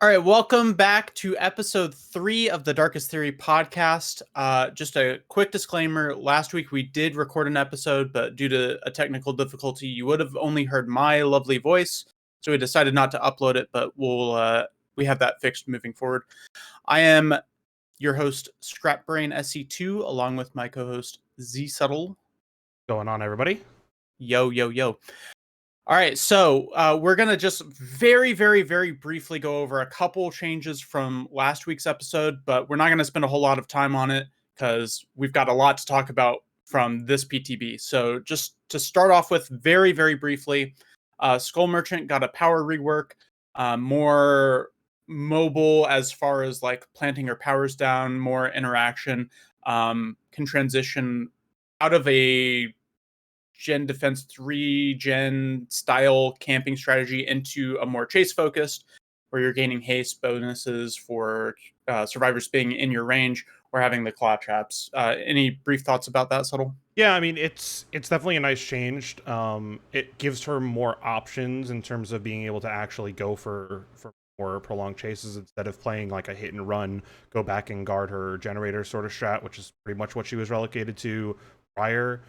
All right, welcome back to episode 3 of the Darkest Theory podcast. Just a quick disclaimer. Last week we did record an episode, but due to a technical difficulty, you would have only heard my lovely voice. So we decided not to upload it, but we have that fixed moving forward. I am your host, ScrapBrain SC2, along with my co-host, Z Subtle. Going on, everybody? Yo, yo, yo. All right, so we're going to just very, very, very briefly go over a couple changes from last week's episode, but we're not going to spend a whole lot of time on it because we've got a lot to talk about from this PTB. So just to start off with very, very briefly, Skull Merchant got a power rework, more mobile as far as like planting her powers down, more interaction, can transition out of a Gen Defense 3 Gen style camping strategy into a more chase focused, where you're gaining haste bonuses for survivors being in your range or having the claw traps. Any brief thoughts about that, Subtle? Yeah, I mean, it's definitely a nice change. It gives her more options in terms of being able to actually go for more prolonged chases instead of playing like a hit and run, go back and guard her generator sort of strat, which is pretty much what she was relegated to prior.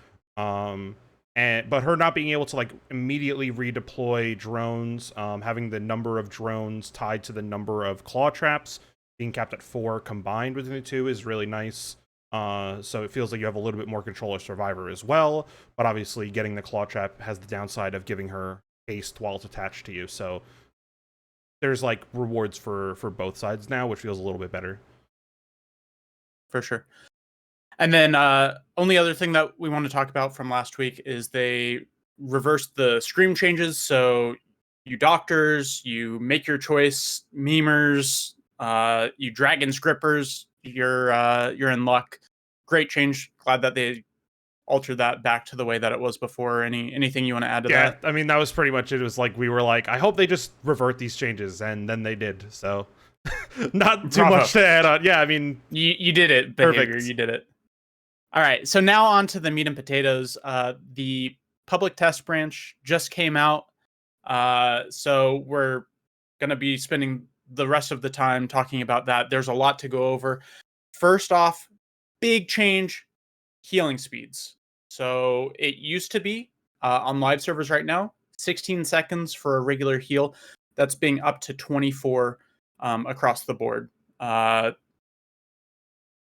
But her not being able to like immediately redeploy drones, having the number of drones tied to the number of claw traps being capped at 4 combined between the two is really nice. So it feels like you have a little bit more control of Survivor as well, but obviously getting the claw trap has the downside of giving her haste while it's attached to you. So there's like rewards for both sides now, which feels a little bit better. For sure. And then only other thing that we want to talk about from last week is they reversed the scream changes. So you doctors, you make your choice memers, you dragon scrippers, you're in luck. Great change. Glad that they altered that back to the way that it was before. Anything you want to add to that? Yeah, I mean, that was pretty much it. It was like we were like, I hope they just revert these changes, and then they did. So not too much to add on. Yeah, I mean, you did it. Behavior. Perfect. You did it. All right, so now on to the meat and potatoes. The public test branch just came out, so we're going to be spending the rest of the time talking about that. There's a lot to go over. First off, big change, healing speeds. So it used to be, on live servers right now, 16 seconds for a regular heal. That's being up to 24 across the board.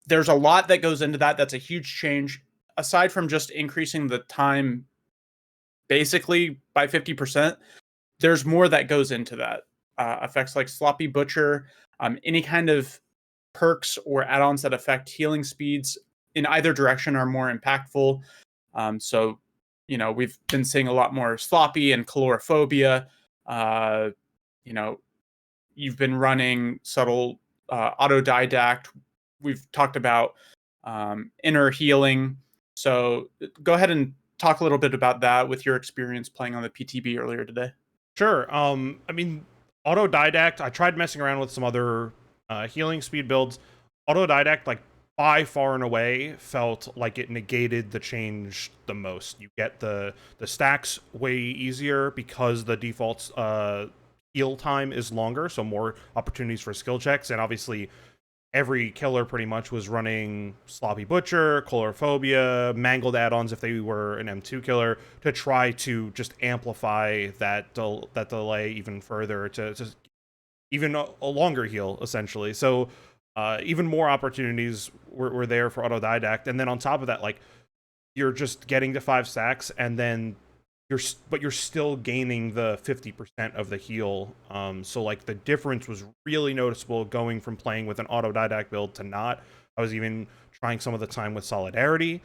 There's a lot that goes into that. That's a huge change. Aside from just increasing the time basically by 50%, there's more that goes into that. Effects like Sloppy Butcher, any kind of perks or add-ons that affect healing speeds in either direction are more impactful. So, we've been seeing a lot more Sloppy and Calorophobia. You've been running Subtle Autodidact. We've talked about inner healing. So go ahead and talk a little bit about that with your experience playing on the PTB earlier today. Sure. I mean, Autodidact, I tried messing around with some other healing speed builds. Autodidact, like, by far and away, felt like it negated the change the most. You get the stacks way easier because the default heal time is longer, so more opportunities for skill checks, and obviously every killer pretty much was running Sloppy Butcher, Calorophobia, mangled add-ons if they were an M2 killer, to try to just amplify that delay even further to even a longer heal, essentially. So even more opportunities were there for Autodidact. And then on top of that, like, you're just getting to 5 stacks, and then you're still gaining the 50% of the heal. So like the difference was really noticeable going from playing with an Autodidact build to not. I was even trying some of the time with Solidarity.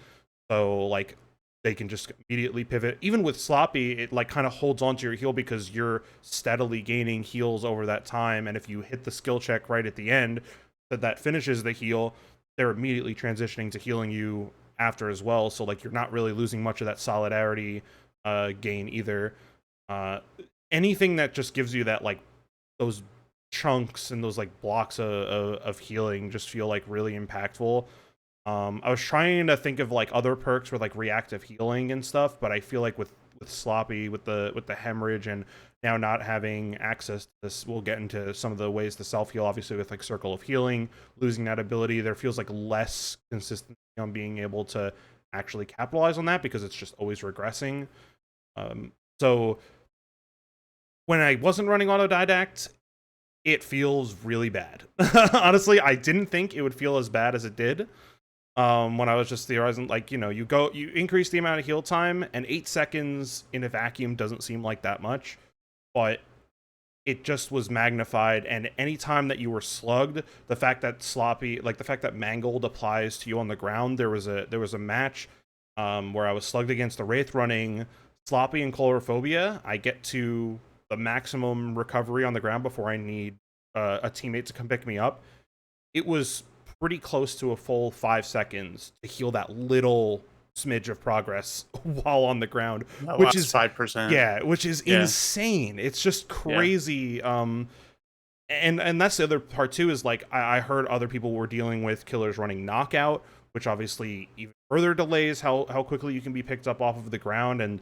So like they can just immediately pivot. Even with Sloppy, it like kind of holds onto your heal because you're steadily gaining heals over that time. And if you hit the skill check right at the end that finishes the heal, they're immediately transitioning to healing you after as well. So like you're not really losing much of that Solidarity gain either. Anything that just gives you that, like, those chunks and those like blocks of healing just feel like really impactful. I was trying to think of like other perks with like reactive healing and stuff, but I feel like with Sloppy, with the hemorrhage and now not having access to this, we'll get into some of the ways to self-heal, obviously with like Circle of Healing, losing that ability, there feels like less consistency on being able to actually capitalize on that because it's just always regressing. So when I wasn't running autodidact, it feels really bad. Honestly, I didn't think it would feel as bad as it did. When I was just theorizing, like, you increase the amount of heal time, and 8 seconds in a vacuum doesn't seem like that much, but it just was magnified. And anytime that you were slugged, the fact that Mangled applies to you on the ground, there was a match where I was slugged against a Wraith running Sloppy and Chlorophobia. I get to the maximum recovery on the ground before I need a teammate to come pick me up. It was pretty close to a full 5 seconds to heal that little smidge of progress while on the ground, which is 5%. Yeah, which is insane. It's just crazy. And that's the other part too, is like I heard other people were dealing with killers running knockout, which obviously even further delays how quickly you can be picked up off of the ground. And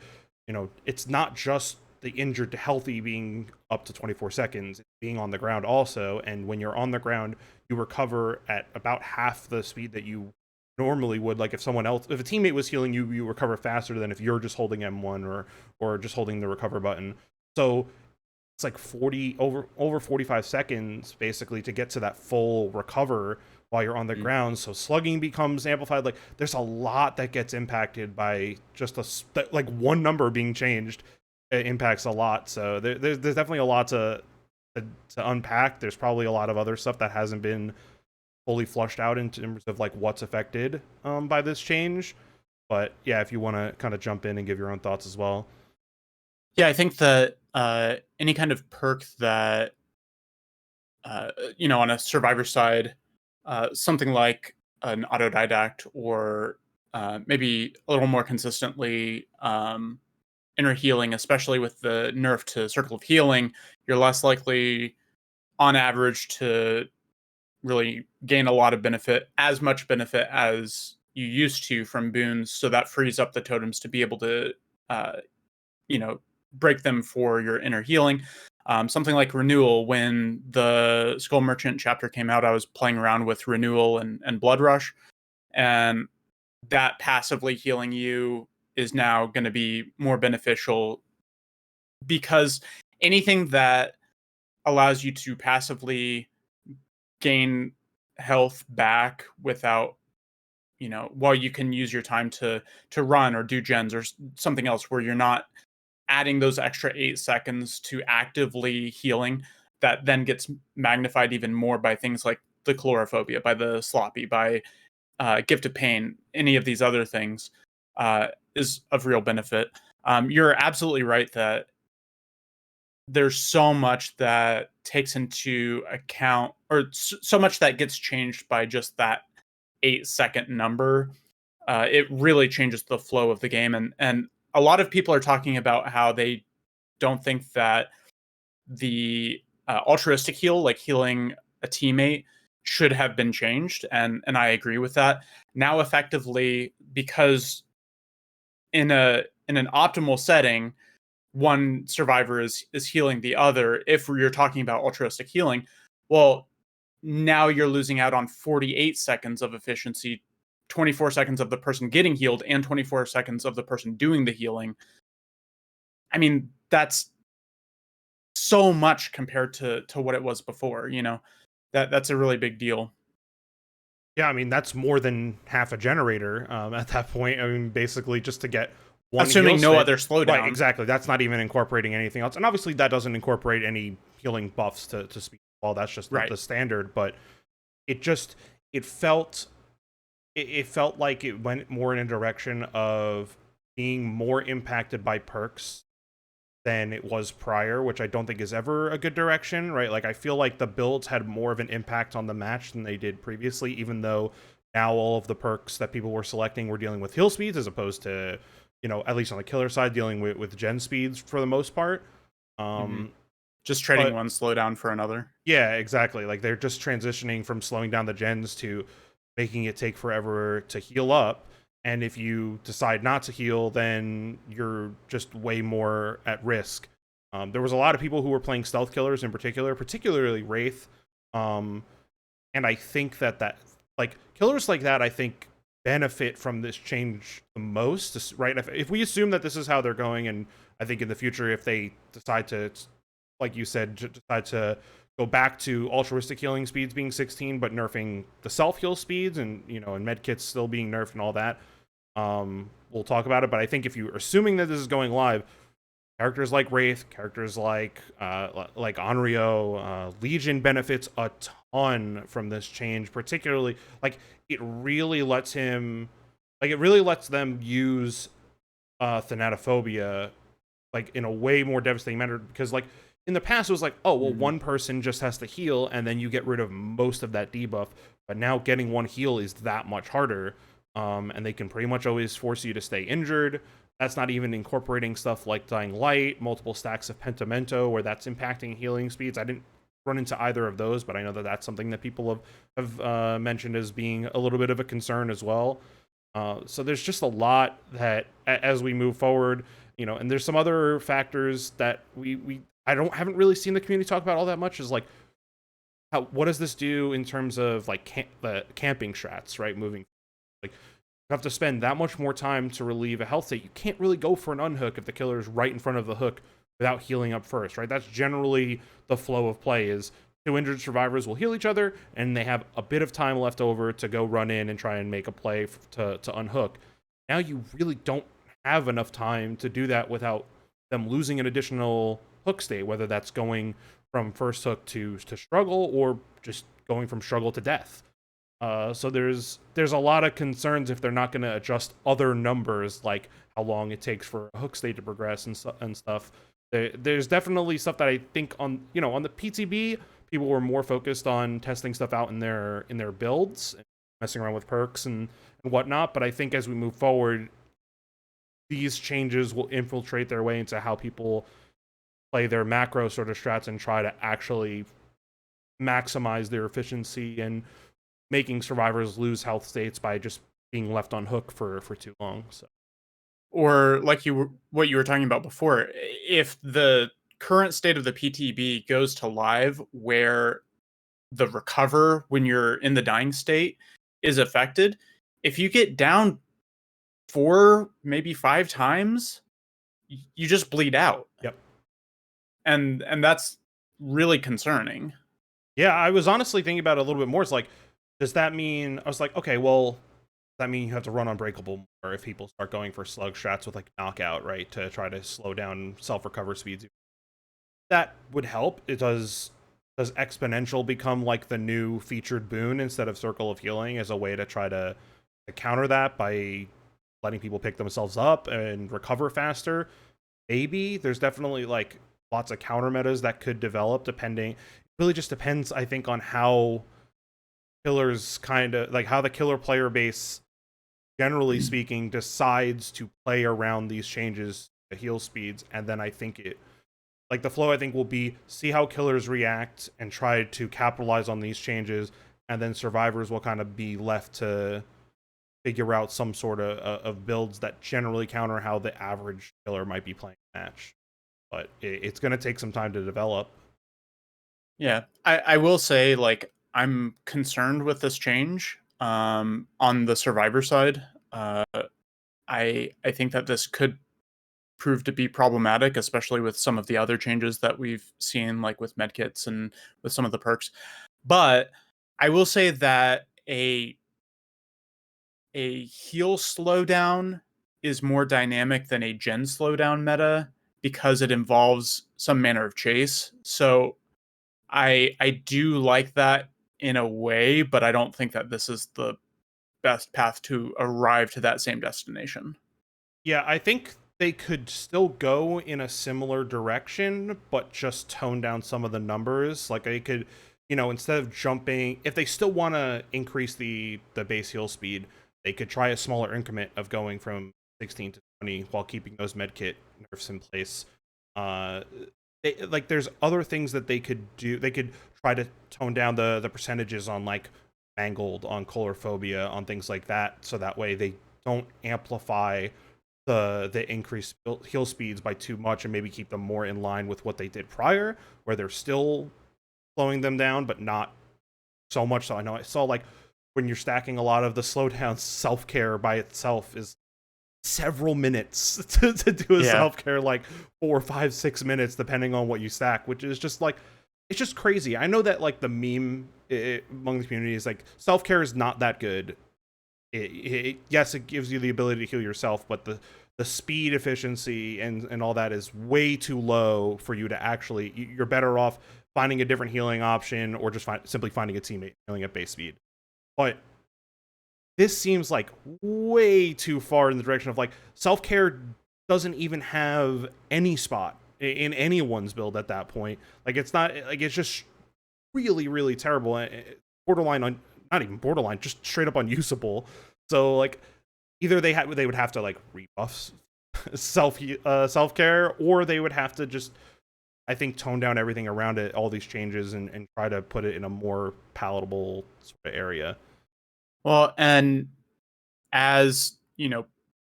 it's not just the injured to healthy being up to 24 seconds, it's being on the ground also. And when you're on the ground, you recover at about half the speed that you normally would. Like if a teammate was healing you, you recover faster than if you're just holding M1 or just holding the recover button. So it's like 45 seconds basically to get to that full recover while you're on the ground. So slugging becomes amplified. Like there's a lot that gets impacted by just like one number being changed. It impacts a lot. So there's definitely a lot to unpack. There's probably a lot of other stuff that hasn't been fully flushed out in terms of like what's affected by this change. But yeah, if you want to kind of jump in and give your own thoughts as well. Yeah, I think that any kind of perk that on a survivor side, something like an autodidact or maybe a little more consistently inner healing, especially with the nerf to Circle of Healing, you're less likely on average to really gain a lot of benefit, as much benefit as you used to from boons. So that frees up the totems to be able to, uh, break them for your inner healing. Something like Renewal, when the Skull Merchant chapter came out, I was playing around with Renewal and Blood Rush, and that passively healing you is now going to be more beneficial because anything that allows you to passively gain health back without, while you can use your time to run or do gens or something else where you're not adding those extra 8 seconds to actively healing, that then gets magnified even more by things like the Chlorophobia, by the Sloppy, by Gift of Pain, any of these other things is of real benefit. You're absolutely right that there's so much that takes into account, or so much that gets changed by just that 8-second number. It really changes the flow of the game, and a lot of people are talking about how they don't think that the altruistic heal, like healing a teammate, should have been changed, and I agree with that. Now, effectively, because in an optimal setting, one survivor is healing the other. If you're talking about altruistic healing, well, now you're losing out on 48 seconds of efficiency, 24 seconds of the person getting healed, and 24 seconds of the person doing the healing. I mean, that's so much compared to what it was before. That's a really big deal. Yeah, I mean, that's more than half a generator at that point. I mean, basically just to get one Assuming heal no save. other slowdown. Right, exactly. That's not even incorporating anything else. And obviously that doesn't incorporate any healing buffs to speak. Well, that's just Right. the standard. But it felt like it went more in a direction of being more impacted by perks than it was prior, which I don't think is ever a good direction, right? Like I feel like the builds had more of an impact on the match than they did previously, even though now all of the perks that people were selecting were dealing with heal speeds as opposed to, at least on the killer side, dealing with gen speeds for the most part. Just trading one slowdown for another. Yeah, exactly. Like they're just transitioning from slowing down the gens to making it take forever to heal up. And if you decide not to heal, then you're just way more at risk. There was a lot of people who were playing stealth killers in particular, particularly Wraith. Um, and I think that like killers like that, I think benefit from this change the most, right? If we assume that this is how they're going, and I think in the future, if they decide to, like you said, decide to go back to altruistic healing speeds being 16, but nerfing the self heal speeds, and and medkits still being nerfed and all that, we'll talk about it. But I think if you're assuming that this is going live, characters like Wraith, characters like Onryo, Legion benefits a ton from this change. Particularly, like it really lets them use Thanatophobia like in a way more devastating manner, because like in the past it was like, oh well, one person just has to heal and then you get rid of most of that debuff. But now getting one heal is that much harder, and they can pretty much always force you to stay injured. That's not even incorporating stuff like Dying Light, multiple stacks of Pentimento, where that's impacting healing speeds. I didn't run into either of those, but I know that that's something that people have mentioned as being a little bit of a concern as well. So there's just a lot that, as we move forward, and there's some other factors that I haven't really seen the community talk about all that much, is like, what does this do in terms of like the camping strats, right? Moving, like, you have to spend that much more time to relieve a health state. You can't really go for an unhook if the killer is right in front of the hook without healing up first, right? That's generally the flow of play, is two injured survivors will heal each other, and they have a bit of time left over to go run in and try and make a play to unhook. Now you really don't have enough time to do that without them losing an additional hook state, whether that's going from first hook to struggle, or just going from struggle to death. So there's a lot of concerns if they're not going to adjust other numbers, like how long it takes for a hook state to progress and stuff. There's definitely stuff that I think on the PTB, people were more focused on testing stuff out in their builds, messing around with perks and whatnot. But I think as we move forward, these changes will infiltrate their way into how people play their macro sort of strats and try to actually maximize their efficiency and making survivors lose health states by just being left on hook for too long. So, or like what you were talking about before, if the current state of the PTB goes to live, where the recover when you're in the dying state is affected, if you get down 4, maybe 5 times, you just bleed out. Yep. And that's really concerning. Yeah, I was honestly thinking about it a little bit more. It's like, does that mean, I was like, okay, well, does that mean you have to run Unbreakable more if people start going for slug strats with like knockout, right, to try to slow down self-recover speeds? That would help. It does exponential become like the new featured boon instead of Circle of Healing, as a way to try to counter that by letting people pick themselves up and recover faster? Maybe. There's definitely like lots of counter metas that could develop, depending. It really just depends, I think, on how killers kind of like how the killer player base, generally speaking, decides to play around these changes to heal speeds. And then I think the flow, I think, will be see how killers react and try to capitalize on these changes, and then survivors will kind of be left to figure out some sort of builds that generally counter how the average killer might be playing a match. But it's going to take some time to develop. Yeah, I will say, like, I'm concerned with this change on the survivor side. I think that this could prove to be problematic, especially with some of the other changes that we've seen, like with medkits and with some of the perks. But I will say that a heal slowdown is more dynamic than a gen slowdown meta, because it involves some manner of chase. So I do like that in a way, but I don't think that this is the best path to arrive to that same destination. Yeah, I think they could still go in a similar direction, but just tone down some of the numbers. Like they could, instead of jumping, if they still want to increase the base heal speed, they could try a smaller increment of going from 16 to 20 while keeping those medkit nerfs in place. There's other things that they could do. They could try to tone down the percentages on like Mangled, on Colorophobia, on things like that, so that way they don't amplify the increased heal speeds by too much and maybe keep them more in line with what they did prior, where they're still slowing them down, but not so much. So I know I saw like when you're stacking a lot of the slowdown, self care by itself is several minutes to do a self care, like 4, 5, 6 minutes, depending on what you stack, which is just like, it's just crazy. I know that like the meme among the community is like self care is not that good. Yes, it gives you the ability to heal yourself, but the speed efficiency and all that is way too low for you to actually. You're better off finding a different healing option or just simply finding a teammate healing at base speed. But this seems like way too far in the direction of like self-care doesn't even have any spot in anyone's build at that point. Like it's not like, it's just really, really terrible. Borderline on, not even borderline, just straight up unusable. So like either they would have to like rebuff self-care, or they would have to just, I think, tone down everything around it, all these changes, and try to put it in a more palatable sort of area. Well, and as you know,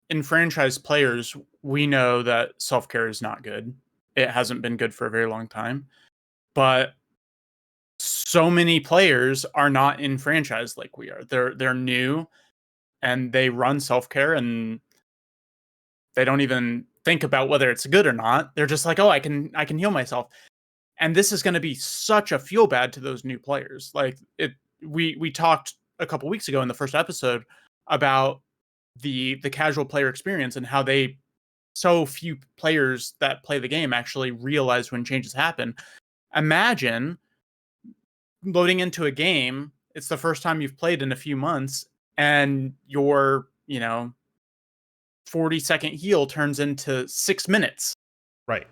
enfranchised players, we know that self-care is not good. It hasn't been good for a very long time. But so many players are not enfranchised like we are. They're new and they run self-care and they don't even think about whether it's good or not. They're just like, "Oh, I can heal myself." And this is going to be such a feel bad to those new players. Like it we talked a couple weeks ago in the first episode about the casual player experience and how they so few players that play the game actually realize when changes happen. Imagine loading into a game, it's the first time you've played in a few months, and your, 40-second heal turns into 6 minutes. Right.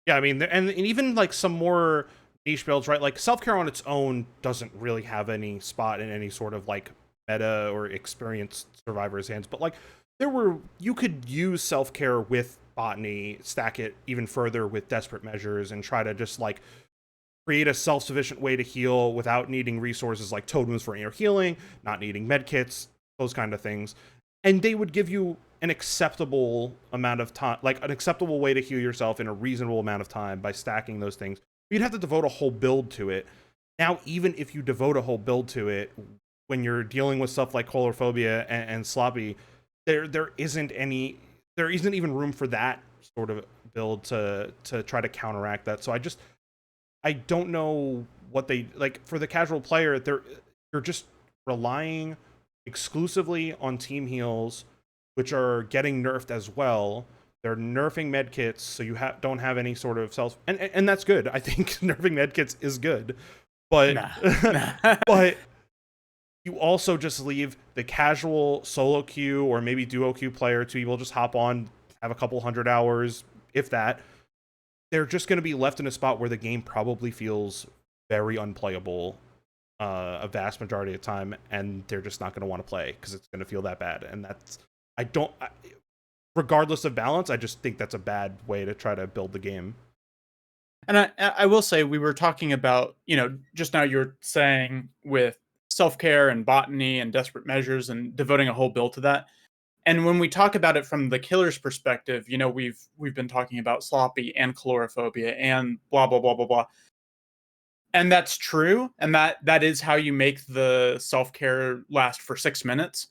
Yeah, I mean, and even like some more niche builds, right? Like self care on its own doesn't really have any spot in any sort of like meta or experienced survivor's hands. But like you could use self care with botany, stack it even further with desperate measures, and try to just like create a self-sufficient way to heal without needing resources like totems for inner healing, not needing medkits, those kind of things. And they would give you an acceptable amount of time, like an acceptable way to heal yourself in a reasonable amount of time by stacking those things. You'd have to devote a whole build to it. Now, even if you devote a whole build to it, when you're dealing with stuff like colorophobia and sloppy, there isn't even room for that sort of build to try to counteract that. So I don't know what they like for the casual player. You're just relying exclusively on team heals, which are getting nerfed as well. They're nerfing medkits, so you don't have any sort of self, and that's good. I think nerfing medkits is good, but but you also just leave the casual solo queue or maybe duo queue player to people just hop on, have a couple 100 hours, if that. They're just going to be left in a spot where the game probably feels very unplayable a vast majority of the time, and they're just not going to want to play because it's going to feel that bad. And that's, regardless of balance, I just think that's a bad way to try to build the game. And I will say, we were talking about, just now you're saying with self-care and botany and desperate measures and devoting a whole build to that. And when we talk about it from the killer's perspective, we've been talking about sloppy and colorophobia and blah blah blah blah blah. And that's true, and that is how you make the self-care last for 6 minutes.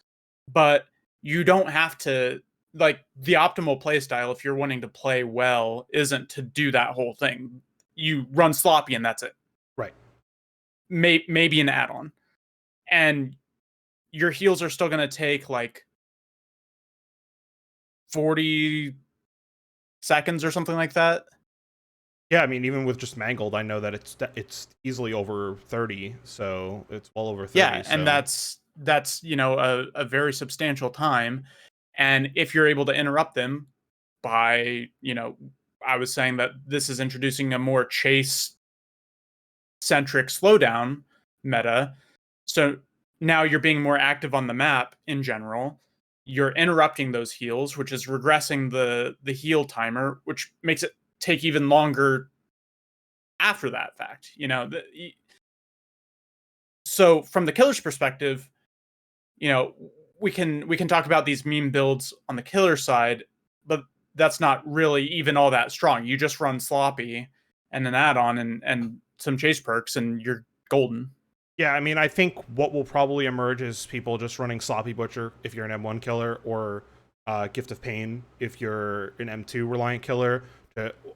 But you don't have to, like, the optimal play style, if you're wanting to play well, isn't to do that whole thing. You run sloppy and that's it. Right. Maybe an add-on. And your heals are still going to take like 40 seconds or something like that. Yeah, I mean, even with just mangled, I know that it's easily over 30, so it's well over 30. Yeah, so. and that's a very substantial time. And if you're able to interrupt them by, I was saying that this is introducing a more chase centric slowdown meta. So now you're being more active on the map in general. You're interrupting those heals, which is regressing the heal timer, which makes it take even longer after that fact. So from the killer's perspective, we can talk about these meme builds on the killer side, but that's not really even all that strong. You just run sloppy and an add-on and some chase perks, and you're golden. Yeah, I mean, I think what will probably emerge is people just running Sloppy Butcher if you're an M1 killer, or Gift of Pain if you're an M2 reliant killer.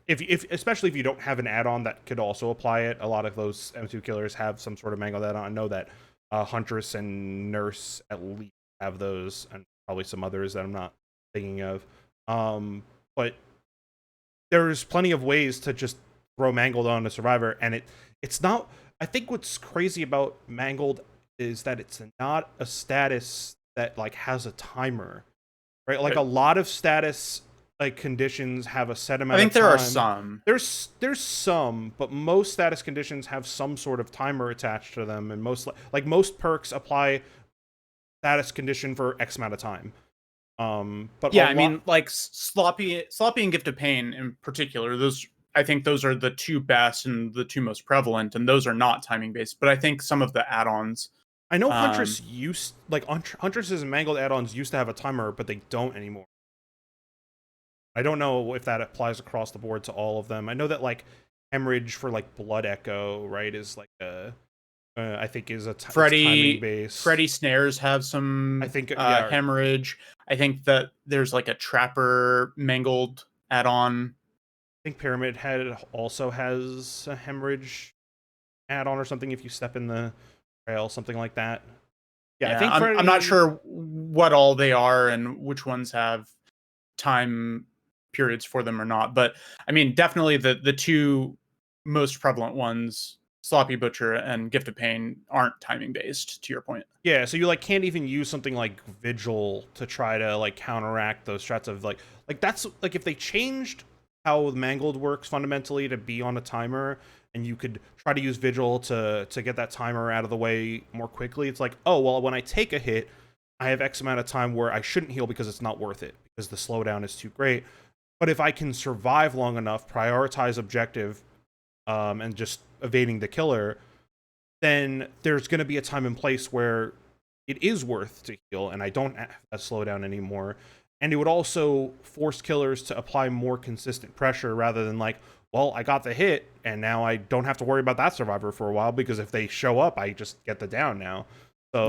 If especially if you don't have an add-on that could also apply it. A lot of those M2 killers have some sort of mangled add-on. I know that Huntress and Nurse at least have those, and probably some others that I'm not thinking of. But there's plenty of ways to just throw Mangled on a Survivor, and it's not. I think what's crazy about Mangled is that it's not a status that like has a timer, right? Like a lot of status like conditions have a set amount. I think of time. there are some. There's some, but most status conditions have some sort of timer attached to them, and most perks apply status condition for X amount of time. But yeah, I mean, like sloppy and Gift of Pain in particular, I think those are the two best and the two most prevalent, and those are not timing based. But I think some of the add-ons. I know Huntress Huntress's and Mangled add-ons used to have a timer, but they don't anymore. I don't know if that applies across the board to all of them. I know that like Hemorrhage for like Blood Echo, right, is like I think is a timing based. Freddy Snares have some. I think Hemorrhage. I think that there's like a Trapper Mangled add-on. I think Pyramid Head also has a Hemorrhage add-on or something if you step in the trail, something like that. Yeah, I think I'm not sure what all they are and which ones have time periods for them or not. But I mean, definitely the two most prevalent ones, Sloppy Butcher and Gift of Pain, aren't timing based, to your point. Yeah, so you like can't even use something like Vigil to try to like counteract those threats of like that's like if they changed how Mangled works fundamentally to be on a timer, and you could try to use Vigil to get that timer out of the way more quickly. It's like, oh, well, when I take a hit, I have X amount of time where I shouldn't heal because it's not worth it, because the slowdown is too great. But if I can survive long enough, prioritize objective, and just evading the killer, then there's going to be a time and place where it is worth to heal, and I don't have that slowdown anymore. And it would also force killers to apply more consistent pressure rather than like, well, I got the hit, and now I don't have to worry about that survivor for a while, because if they show up, I just get the down now. So,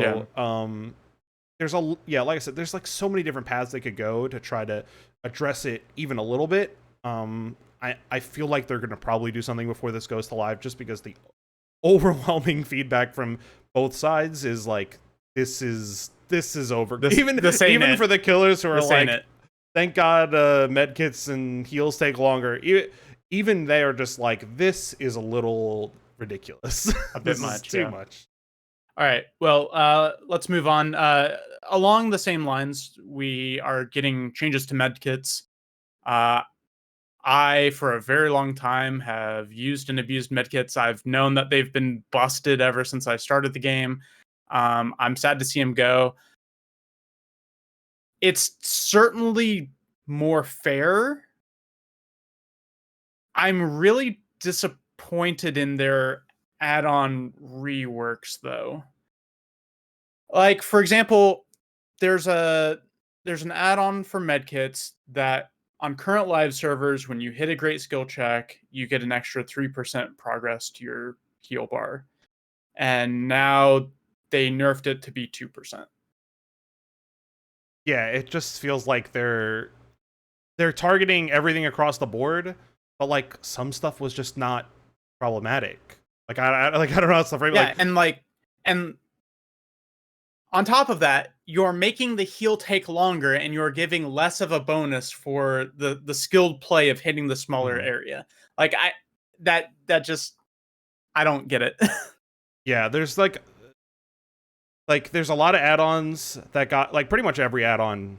yeah. Like I said, there's like so many different paths they could go to try to address it even a little bit. I feel like they're going to probably do something before this goes to live, just because the overwhelming feedback from both sides is like, this is over. Even for the killers who are like, thank God medkits and heals take longer. Even they are just like, this is a little ridiculous. A bit much. Too much. All right. Well, let's move on. Along the same lines, we are getting changes to medkits. I, for a very long time, have used and abused medkits. I've known that they've been busted ever since I started the game. I'm sad to see them go. It's certainly more fair. I'm really disappointed in their add-on reworks, though. Like, for example, there's an add-on for medkits that on current live servers, when you hit a great skill check, you get an extra 3% progress to your heal bar. And now they nerfed it to be 2%. Yeah, it just feels like they're targeting everything across the board, but like some stuff was just not problematic. Like I don't know how to frame it. Yeah, and on top of that, you're making the heal take longer, and you're giving less of a bonus for the skilled play of hitting the smaller area. Like that just, I don't get it. Yeah, there's like there's a lot of add-ons that got like pretty much every add-on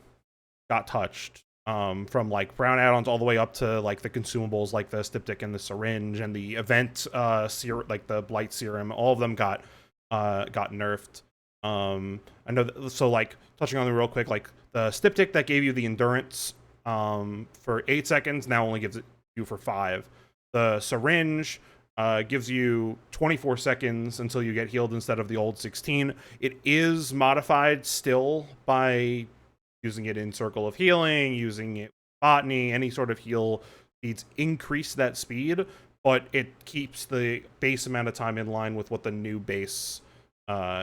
got touched. From like brown add-ons all the way up to like the consumables like the styptic and the syringe and the event like the blight serum, all of them got nerfed. I know so like touching on them real quick, like the styptic that gave you the endurance for 8 seconds now only gives it you for 5. The syringe gives you 24 seconds until you get healed instead of the old 16. It is modified still by using it in Circle of Healing, using it botany, any sort of heal speeds increase that speed, but it keeps the base amount of time in line with what the new base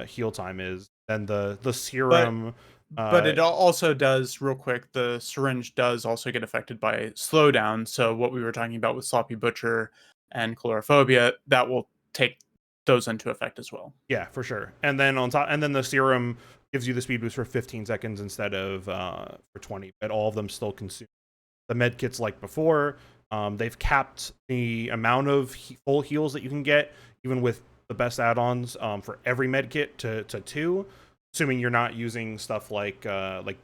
heal time is. Then the serum. But it also does, real quick, the syringe does also get affected by slowdown. So what we were talking about with Sloppy Butcher and Chlorophobia, that will take those into effect as well. Yeah, for sure. And then on top, and then the serum gives you the speed boost for 15 seconds instead of for 20. But all of them still consume the med kits like before. They've capped the amount of full heals that you can get, even with the best add-ons, for every med kit to 2, assuming you're not using stuff like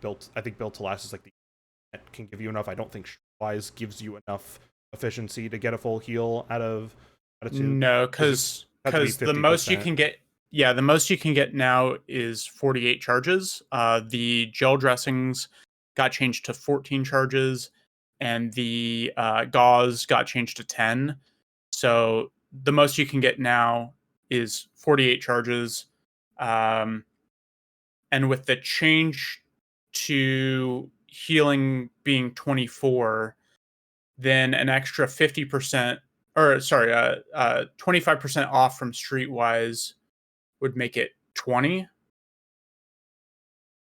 built. I think built to last is like the that can give you enough. I don't think Wise gives you enough efficiency to get a full heal out of 2. No, because the most you can get, the most you can get now is 48 charges. The gel dressings got changed to 14 charges, and the gauze got changed to 10. So the most you can get now is 48 charges. And with the change to healing being 24, then an extra 50%, or sorry, 25% off from Streetwise would make it 20.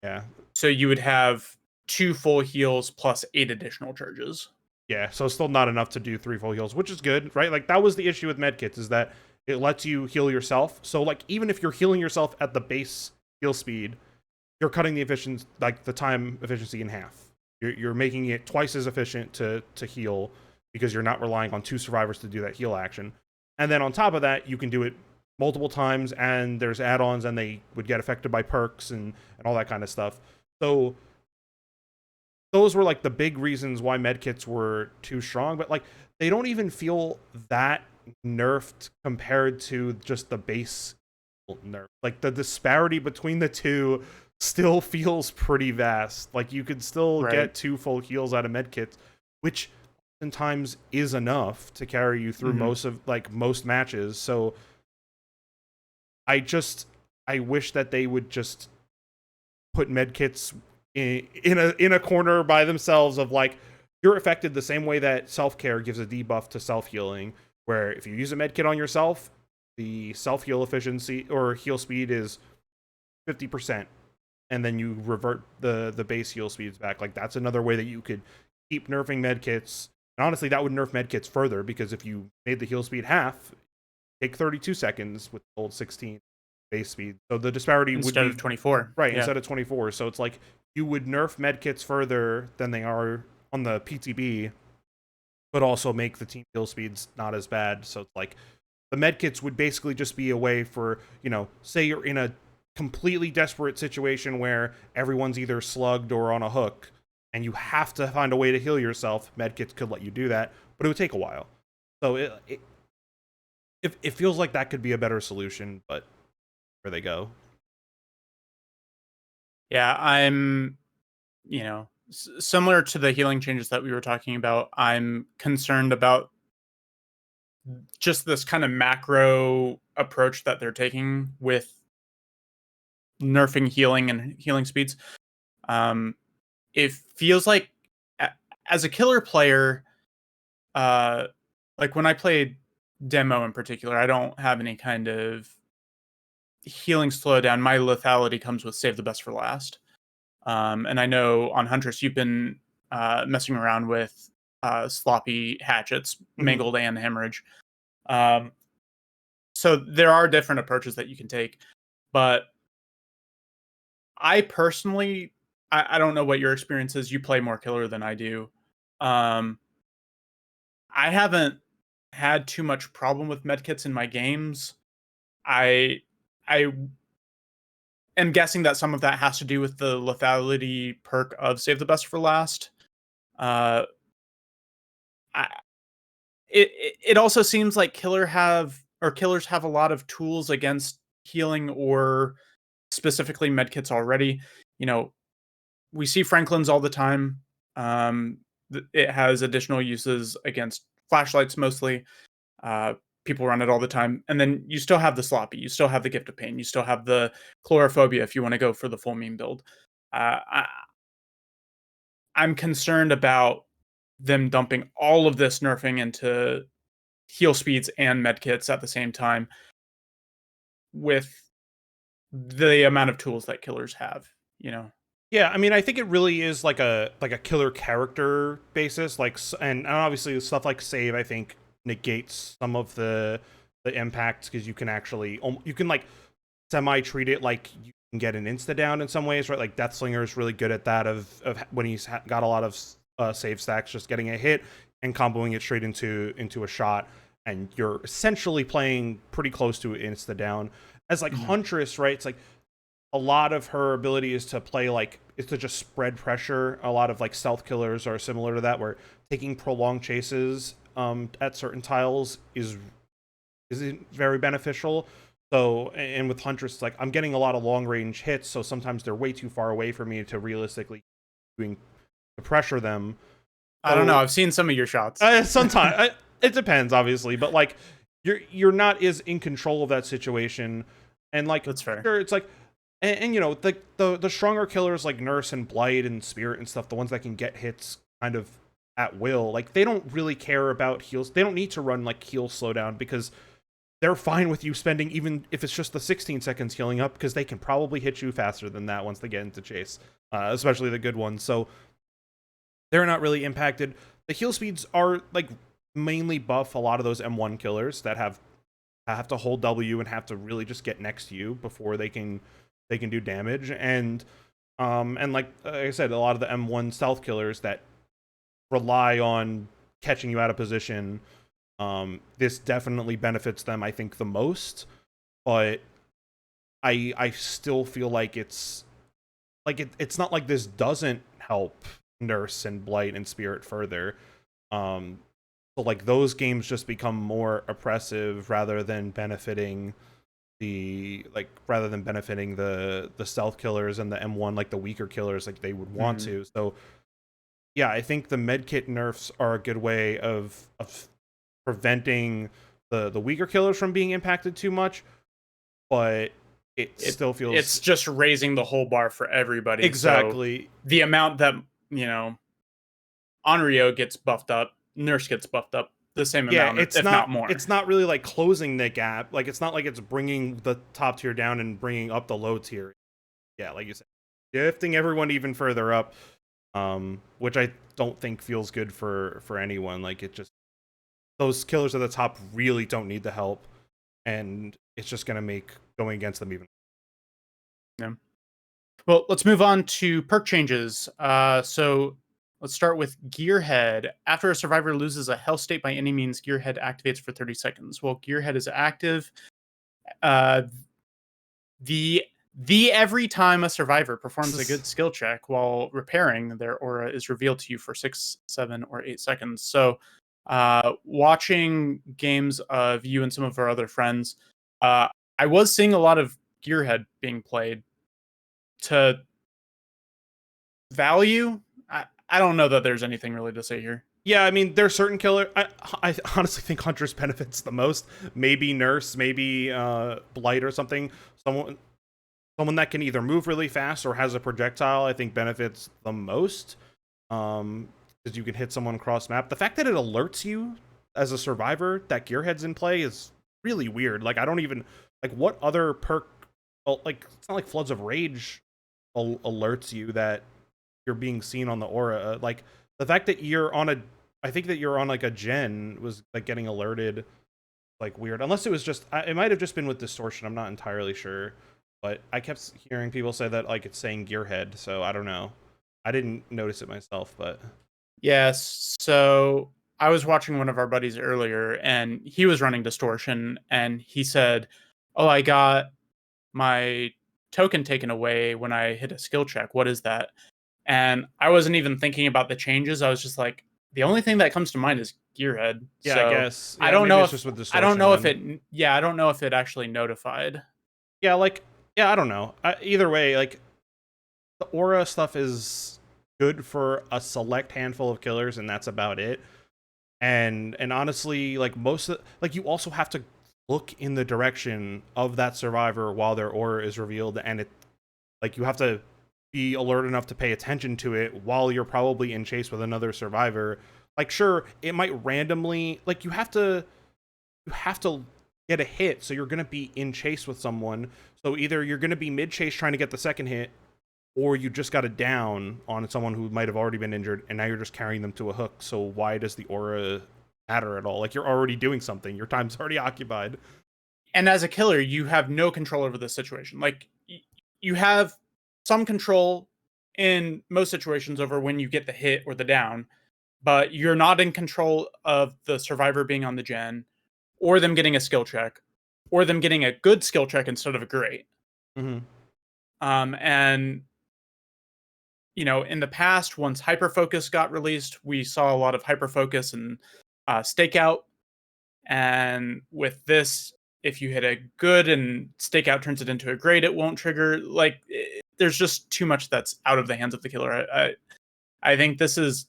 Yeah. So you would have 2 full heals plus 8 additional charges. Yeah, so still not enough to do 3 full heals, which is good, right? Like, that was the issue with medkits, is that it lets you heal yourself. So, like, even if you're healing yourself at the base heal speed, you're cutting the efficiency, like, the time efficiency in half. You're making it twice as efficient to heal because you're not relying on 2 survivors to do that heal action. And then on top of that, you can do it multiple times, and there's add-ons, and they would get affected by perks and all that kind of stuff. So those were like the big reasons why medkits were too strong, but like they don't even feel that nerfed compared to just the base nerf. Like the disparity between the two still feels pretty vast. Like you could still get 2 full heals out of medkits, which oftentimes is enough to carry you through most matches. So I wish that they would just put medkits in a corner by themselves, of like, you're affected the same way that self-care gives a debuff to self-healing, where if you use a medkit on yourself, the self-heal efficiency or heal speed is 50%, and then you revert the base heal speeds back. Like, that's another way that you could keep nerfing medkits. And honestly, that would nerf medkits further, because if you made the heal speed half, take 32 seconds with old 16 base speed. So the disparity would be instead of 24. Right, instead of 24. So it's like you would nerf medkits further than they are on the PTB, but also make the team heal speeds not as bad. So it's like the medkits would basically just be a way for, say you're in a completely desperate situation where everyone's either slugged or on a hook, and you have to find a way to heal yourself. Medkits could let you do that, but it would take a while. So it feels like that could be a better solution, but where they go. Yeah, I'm, similar to the healing changes that we were talking about, I'm concerned about just this kind of macro approach that they're taking with nerfing healing and healing speeds. It feels like, as a killer player, like when I played demo in particular, I don't have any kind of healing slowdown. My lethality comes with save the best for last. And I know on Huntress you've been messing around with sloppy hatchets, mangled and hemorrhage. So there are different approaches that you can take, but I personally, I don't know what your experience is. You play more killer than I do. I haven't had too much problem with medkits in my games. I am guessing that some of that has to do with the lethality perk of save the best for last. It also seems like killers have a lot of tools against healing, or specifically medkits already. We see Franklin's all the time. It has additional uses against flashlights mostly. People run it all the time. And then you still have the sloppy, you still have the gift of pain, you still have the chlorophobia if you want to go for the full meme build. I'm concerned about them dumping all of this nerfing into heal speeds and medkits at the same time with the amount of tools that killers have, you know. Yeah, I mean, I think it really is like a killer character basis, like, and obviously stuff like save, I think, negates some of the impacts, because you can actually you can like semi treat it like you can get an insta down in some ways, right? Like Deathslinger is really good at that, of when he's got a lot of save stacks, just getting a hit and comboing it straight into a shot, and you're essentially playing pretty close to insta down. As like Huntress, right? It's like a lot of her ability is to play like, is to just spread pressure. A lot of like stealth killers are similar to that, where taking prolonged chases at certain tiles isn't very beneficial. So, and with Huntress, like, I'm getting a lot of long range hits, so sometimes they're way too far away for me to realistically to pressure them. I don't know. I've seen some of your shots. Sometimes it depends, obviously, but like you're not as in control of that situation, and like that's fair. Sure, it's like. And you know, the stronger killers like Nurse and Blight and Spirit and stuff, the ones that can get hits kind of at will, like, they don't really care about heals. They don't need to run like heal slowdown, because they're fine with you spending, even if it's just the 16 seconds healing up, because they can probably hit you faster than that once they get into chase, especially the good ones. So they're not really impacted. The heal speeds are like mainly buff a lot of those M1 killers that have to hold W and have to really just get next to you before they can do damage. And like I said, a lot of the M1 stealth killers that rely on catching you out of position, this definitely benefits them, I think, the most. But I still feel like it's not like this doesn't help Nurse and Blight and Spirit further. So like those games just become more oppressive rather than benefiting the stealth killers and the M1, like the weaker killers, like they would want to. So yeah, I think the medkit nerfs are a good way of preventing the weaker killers from being impacted too much, but it still feels, it's just raising the whole bar for everybody. Exactly. So the amount that, you know, Onryo gets buffed up, Nurse gets buffed up the same amount, if not more. It's not really like closing the gap. Like, it's not like it's bringing the top tier down and bringing up the low tier. Yeah, like you said, shifting everyone even further up, which I don't think feels good for anyone. Like, it just, those killers at the top really don't need the help, and it's just gonna make going against them even. Yeah. Well, let's move on to perk changes. So let's start with Gearhead. After a survivor loses a health state by any means, Gearhead activates for 30 seconds. While Gearhead is active, every time a survivor performs a good skill check while repairing, their aura is revealed to you for 6, 7, or 8 seconds. So watching games of you and some of our other friends, I was seeing a lot of Gearhead being played. To value, I don't know that there's anything really to say here. Yeah, I mean, there's certain killer. I honestly think Huntress benefits the most. Maybe Nurse, maybe Blight or something. Someone that can either move really fast or has a projectile, I think, benefits the most. Because you can hit someone cross map. The fact that it alerts you as a survivor that Gearhead's in play is really weird. Like, I don't even, like, what other perk, like, it's not like Floods of Rage alerts you that you're being seen on the aura. Like, the fact that you're on I think that you're on like a gen was like getting alerted, like, weird. Unless it was just, it might have just been with distortion. I'm not entirely sure, but I kept hearing people say that like it's saying Gearhead, so I don't know. I didn't notice it myself, but yes. So I was watching one of our buddies earlier, and he was running distortion, and he said, "Oh, I got my token taken away when I hit a skill check. What is that?" And I wasn't even thinking about the changes. I was just like, the only thing that comes to mind is Gearhead. yeah, so I guess. Yeah, I don't know if just with I don't know if then. it. Yeah, I don't know if it actually notified. Yeah, like, yeah, I don't know. Either way, like, the aura stuff is good for a select handful of killers, and that's about it. And honestly, like, most of, like, you also have to look in the direction of that survivor while their aura is revealed, and it, like, you have to be alert enough to pay attention to it while you're probably in chase with another survivor. Like, sure, it might randomly, like, you have to get a hit, so you're gonna be in chase with someone. So either you're gonna be mid chase trying to get the second hit, or you just got a down on someone who might have already been injured, and now you're just carrying them to a hook. So why does the aura matter at all? Like, you're already doing something. Your time's already occupied. And as a killer, you have no control over the situation. Like, you have some control in most situations over when you get the hit or the down, but you're not in control of the survivor being on the gen, or them getting a skill check, or them getting a good skill check instead of a great. Mm-hmm. And in the past, once hyperfocus got released, we saw a lot of hyperfocus and stakeout. And with this, if you hit a good and stakeout turns it into a great, it won't trigger. Like, there's just too much that's out of the hands of the killer. I think this is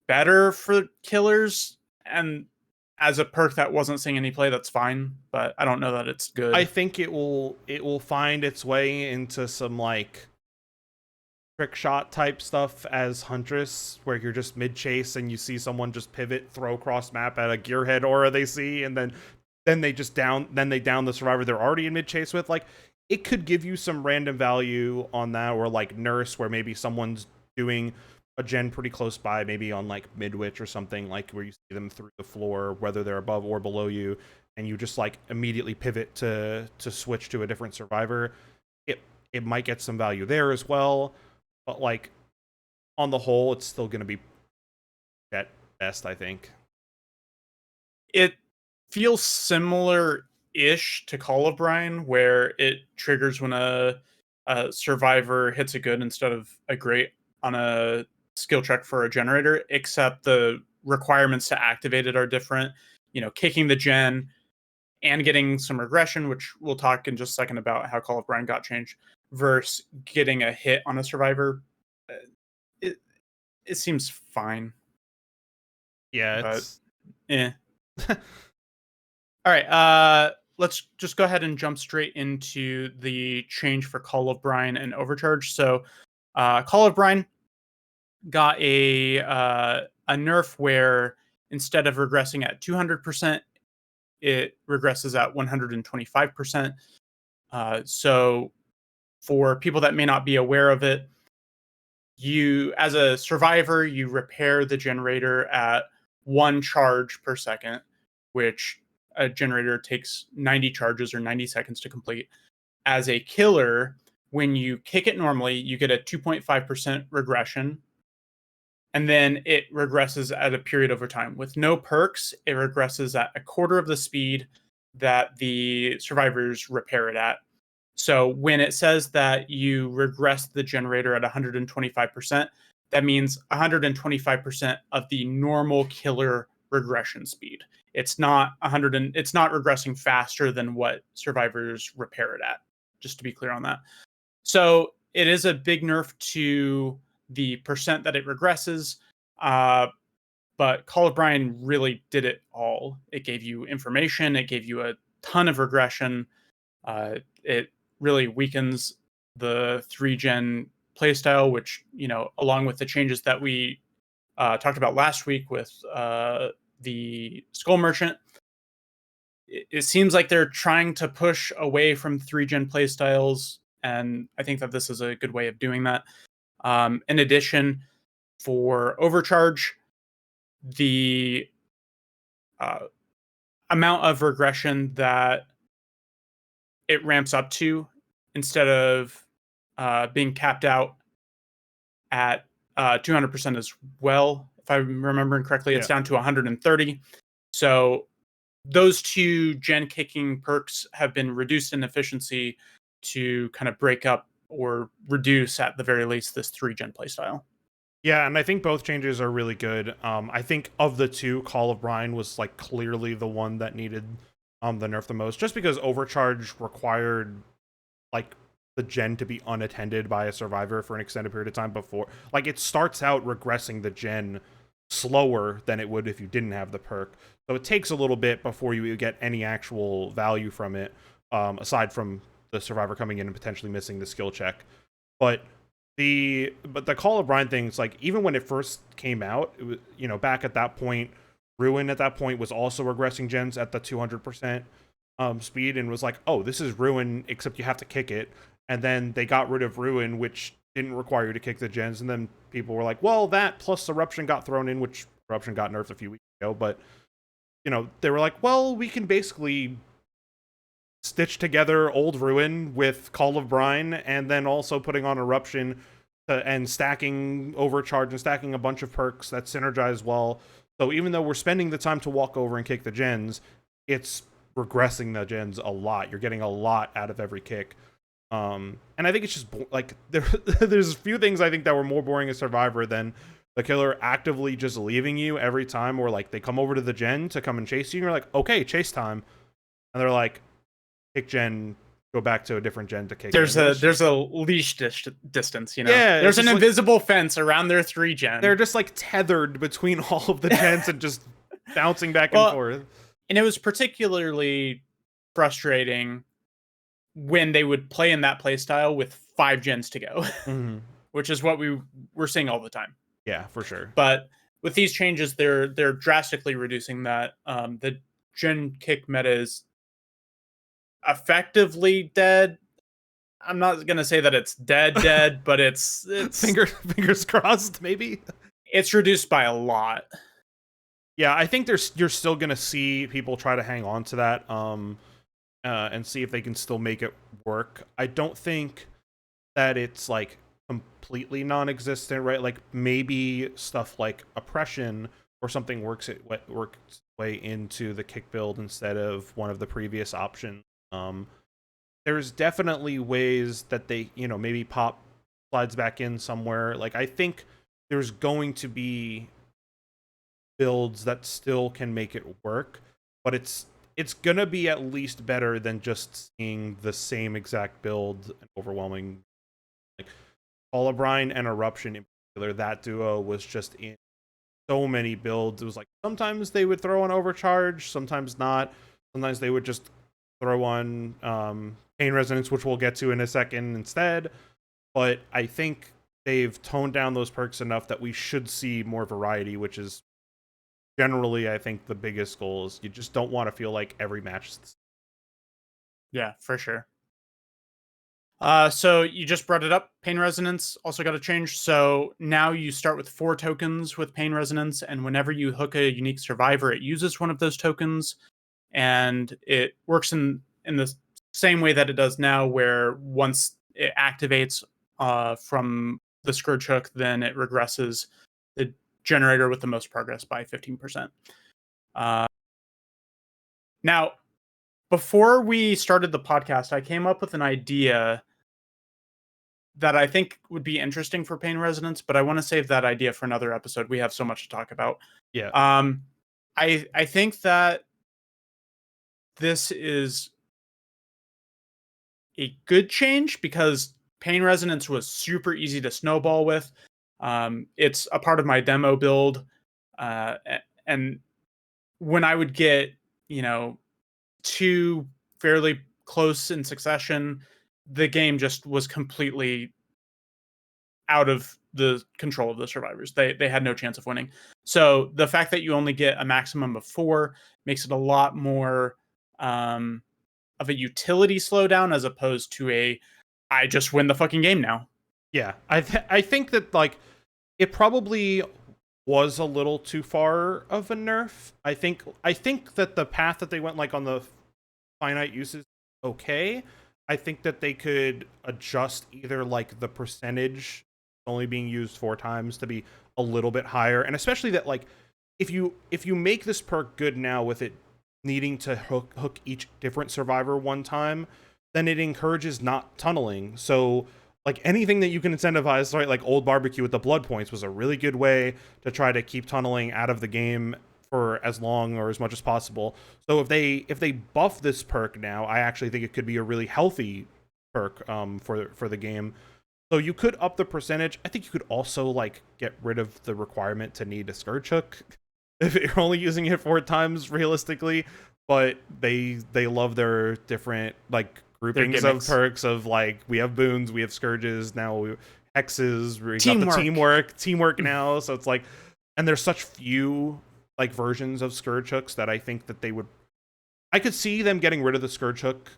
better for killers, and as a perk that wasn't seeing any play, that's fine. But I don't know that it's good. I think it will find its way into some like trick shot type stuff as Huntress, where you're just mid chase and you see someone just pivot, throw cross map at a gearhead aura they see, and then they just down the survivor they're already in mid chase with. Like, it could give you some random value on that, or like Nurse, where maybe someone's doing a gen pretty close by, maybe on like Midwich or something, like where you see them through the floor, whether they're above or below you, and you just like immediately pivot to switch to a different survivor. It might get some value there as well. But, like, on the whole, it's still going to be at best, I think. It feels similar-ish to Call of Brine, where it triggers when a survivor hits a good instead of a great on a skill check for a generator, except the requirements to activate it are different. Kicking the gen and getting some regression, which we'll talk in just a second about how Call of Brine got changed, versus getting a hit on a survivor. It seems fine. Yeah, But, it's... All right, let's just go ahead and jump straight into the change for Call of Brine and Overcharge. So, Call of Brine got a nerf where instead of regressing at 200%, it regresses at 125%. So, for people that may not be aware of it, you, as a survivor, you repair the generator at 1 charge per second, which a generator takes 90 charges or 90 seconds to complete. As a killer, when you kick it normally, you get a 2.5% regression, and then it regresses at a period over time. With no perks, it regresses at a quarter of the speed that the survivors repair it at. So when it says that you regress the generator at 125%, that means 125% of the normal killer regression speed. It's not it's not regressing faster than what survivors repair it at. Just to be clear on that. So it is a big nerf to the percent that it regresses. But Call of Brine really did it all. It gave you information. It gave you a ton of regression. It really weakens the 3-gen playstyle, which, along with the changes that we talked about last week with the Skull Merchant, it seems like they're trying to push away from 3-gen playstyles, and I think that this is a good way of doing that. In addition, for Overcharge, the amount of regression that it ramps up to, instead of being capped out at 200% as well, if I'm remembering correctly, it's down to 130. So those two gen kicking perks have been reduced in efficiency to kind of break up or reduce, at the very least, this 3-gen playstyle. Yeah, and I think both changes are really good. I think of the two, Call of Brine was like clearly the one that needed the nerf the most, just because Overcharge required like the gen to be unattended by a survivor for an extended period of time before. Like, it starts out regressing the gen slower than it would if you didn't have the perk. So it takes a little bit before you get any actual value from it, aside from the survivor coming in and potentially missing the skill check. But But the Call of Brine things, like even when it first came out, it was, back at that point, Ruin at that point was also regressing gens at the 200% speed, and was like, oh, this is Ruin, except you have to kick it. And then they got rid of Ruin, which didn't require you to kick the gens, and then people were like, well, that plus Eruption got thrown in, which Eruption got nerfed a few weeks ago, but they were like, well, we can basically stitch together old Ruin with Call of Brine, and then also putting on Eruption and stacking Overcharge and stacking a bunch of perks that synergize well. So even though we're spending the time to walk over and kick the gens, it's regressing the gens a lot. You're getting a lot out of every kick. And I think it's just like there's a few things I think that were more boring as Survivor than the killer actively just leaving you every time, or like they come over to the gen to come and chase you, and you're like, okay, chase time, and they're like, kick gen, go back to a different gen to kick. There's a leash distance, Yeah, there's an invisible fence around their 3 gen. They're just like tethered between all of the gens and just bouncing back and forth. And it was particularly frustrating when they would play in that play style with 5 gens to go, which is what we were seeing all the time. Yeah, for sure. But with these changes, they're drastically reducing that. The gen kick meta is effectively dead. I'm not gonna say that it's dead, but it's fingers crossed, maybe. It's reduced by a lot. Yeah, I think you're still gonna see people try to hang on to that, and see if they can still make it work. I don't think that it's like completely non-existent, right? Like maybe stuff like Oppression or something works way into the kick build instead of one of the previous options. There's definitely ways that they, maybe pop slides back in somewhere. Like I think there's going to be builds that still can make it work, but it's gonna be at least better than just seeing the same exact build and overwhelming. Like Call of Brine and Eruption in particular, that duo was just in so many builds. It was like sometimes they would throw on Overcharge, sometimes not. Sometimes they would just throw on Pain Resonance, which we'll get to in a second instead. But I think they've toned down those perks enough that we should see more variety, which is generally, I think, the biggest goal. Is you just don't want to feel like every match is the same. Yeah, for sure. So you just brought it up. Pain Resonance also got a change. So now you start with 4 tokens with Pain Resonance, and whenever you hook a unique survivor, it uses one of those tokens, and it works in the same way that it does now, where once it activates from the Scourge hook, then it regresses the generator with the most progress by 15%. Now, before we started the podcast, I came up with an idea that I think would be interesting for Pain Resonance, but I want to save that idea for another episode. We have so much to talk about. Yeah. I think that this is a good change because Pain Resonance was super easy to snowball with. It's a part of my demo build. And when I would get, 2 fairly close in succession, the game just was completely out of the control of the survivors. They had no chance of winning. So the fact that you only get a maximum of 4 makes it a lot more of a utility slowdown as opposed to I just win the fucking game now. Yeah, I think that like it probably was a little too far of a nerf. I think that the path that they went like on the finite uses okay. I think that they could adjust either like the percentage only being used 4 times to be a little bit higher, and especially that like if you make this perk good now with it needing to hook each different survivor one time, then it encourages not tunneling. So like anything that you can incentivize, right? Like Old Barbecue with the blood points was a really good way to try to keep tunneling out of the game for as long or as much as possible. So if they buff this perk now, I actually think it could be a really healthy perk for the game. So you could up the percentage. I think you could also like get rid of the requirement to need a Scourge hook if you're only using it 4 times realistically. But they love their different like groupings of perks of like we have boons, we have scourges, now we hexes, we got the teamwork now. So it's like, and there's such few like versions of Scourge hooks that I think that I could see them getting rid of the Scourge hook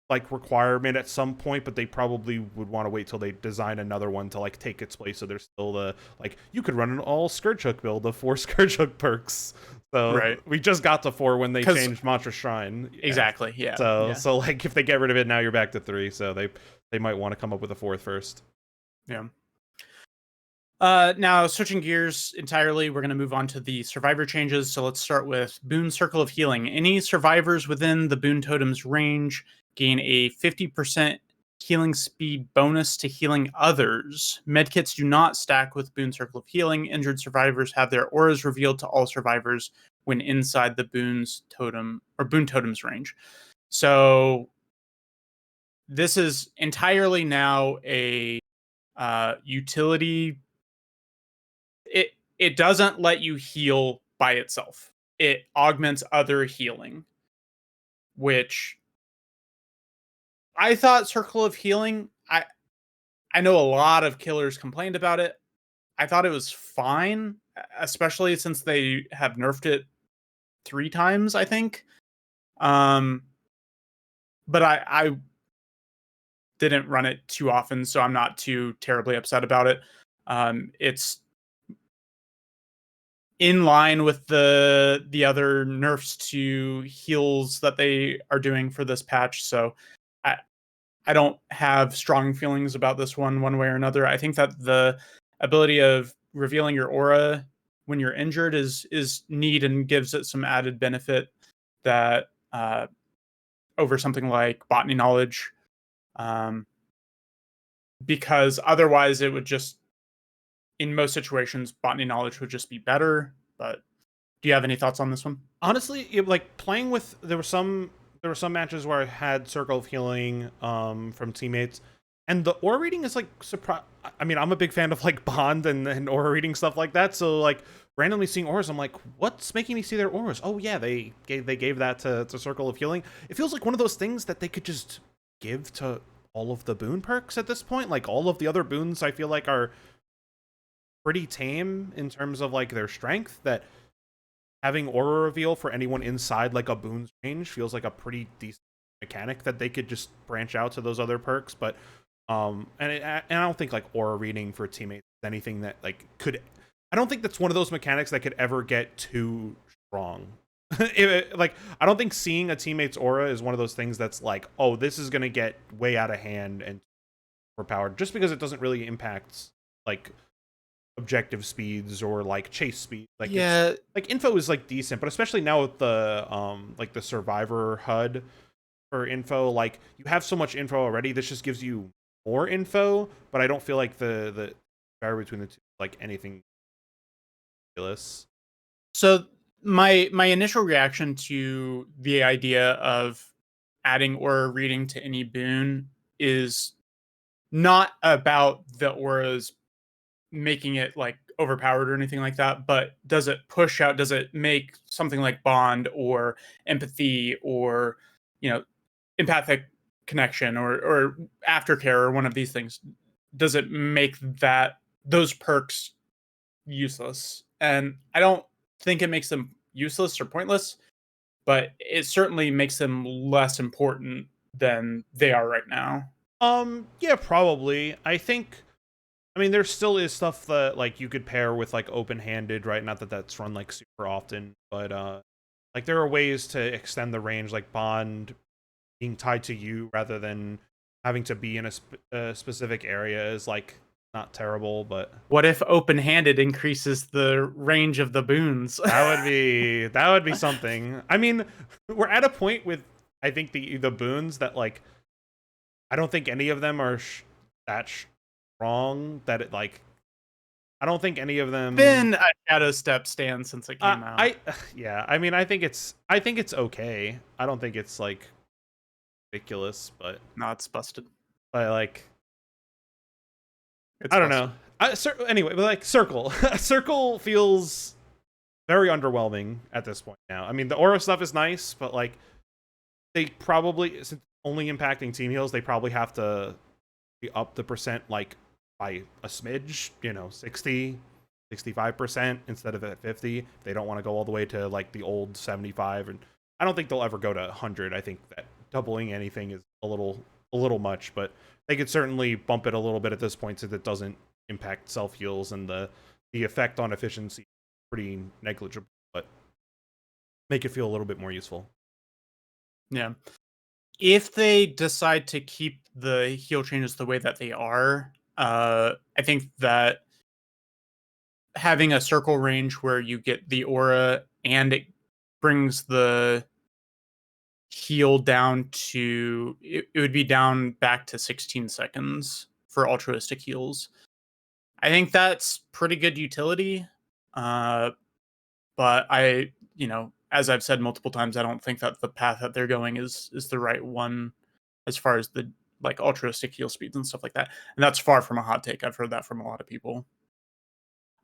like requirement at some point, but they probably would want to wait till they design another one to like take its place. So there's still the like you could run an all Scourge hook build of 4 Scourge hook perks. So we just got to 4 when they changed Monstrous Shrine. Exactly. Yeah. So like if they get rid of it now, you're back to 3. So they might want to come up with a 4th first. Yeah. Now switching gears entirely, we're going to move on to the survivor changes. So let's start with Boon Circle of Healing. Any survivors within the Boon Totem's range gain a 50% healing speed bonus to healing others. Medkits do not stack with Boon Circle of Healing. Injured survivors have their auras revealed to all survivors when inside the Boon's totem or Boon Totem's range. So this is entirely now a utility. It doesn't let you heal by itself. It augments other healing, which I thought Circle of Healing, I know a lot of killers complained about it. I thought it was fine, especially since they have nerfed it 3 times, I think. But I didn't run it too often, so I'm not too terribly upset about it. It's in line with the other nerfs to heals that they are doing for this patch, so I don't have strong feelings about this one way or another. I think that the ability of revealing your aura when you're injured is neat and gives it some added benefit that over something like Botany Knowledge, because otherwise it would just, in most situations, Botany Knowledge would just be better. But do you have any thoughts on this one? Honestly, like playing with, there were some matches where I had Circle of Healing from teammates, and the aura reading is like surprise. I mean, I'm a big fan of like Bond and aura reading stuff like that. So like randomly seeing auras, I'm like, what's making me see their auras? Oh yeah, they gave that to Circle of Healing. It feels like one of those things that they could just give to all of the boon perks at this point. Like all of the other boons, I feel like are pretty tame in terms of like their strength, that having aura reveal for anyone inside like a boon's range feels like a pretty decent mechanic that they could just branch out to those other perks. But and I don't think like aura reading for teammates is anything that like could, I don't think that's one of those mechanics that could ever get too strong. Like I don't think seeing a teammate's aura is one of those things that's like, oh, this is gonna get way out of hand and overpowered, just because it doesn't really impact like objective speeds or like chase speed. Like yeah, like info is like decent, but especially now with the like the survivor HUD for info, like you have so much info already, this just gives you more info. But I don't feel like the barrier between the two like anything ridiculous. So my initial reaction to the idea of adding aura reading to any boon is not about the auras making it like overpowered or anything like that, but does it push out, does it make something like Bond or Empathy or, you know, Empathic Connection or Aftercare or one of these things, does it make those perks useless? And I don't think it makes them useless or pointless, but it certainly makes them less important than they are right now. Yeah, probably. I mean, there still is stuff that like you could pair with like open-handed, right? Not that that's run like super often, but like there are ways to extend the range, like Bond being tied to you rather than having to be in a specific area is like not terrible. But what if open-handed increases the range of the boons? that would be something. I mean, we're at a point with I think the boons that like I don't think any of them are that strong that it like I don't think any of them been a Shadow Step stand since it came out. Yeah, I mean I think it's okay. I don't think it's like ridiculous, but no, it's busted. But like I don't know. Anyway, but like Circle feels very underwhelming at this point now. I mean the aura stuff is nice, but like they probably, since only impacting team heals, they probably have to up the percent like by a smidge, 65% instead of at 50. They don't want to go all the way to like the old 75, and I don't think they'll ever go to 100. I think that doubling anything is a little much, but they could certainly bump it a little bit at this point since it doesn't impact self heals, and the effect on efficiency is pretty negligible, but make it feel a little bit more useful. Yeah. If they decide to keep the heal changes the way that they are, I think that having a circle range where you get the aura and it brings the heal down to it would be down back to 16 seconds for altruistic heals. I think that's pretty good utility. Uh, but as I've said multiple times, I don't think that the path that they're going is the right one as far as the like altruistic heal speeds and stuff like that. And that's far from a hot take. I've heard that from a lot of people.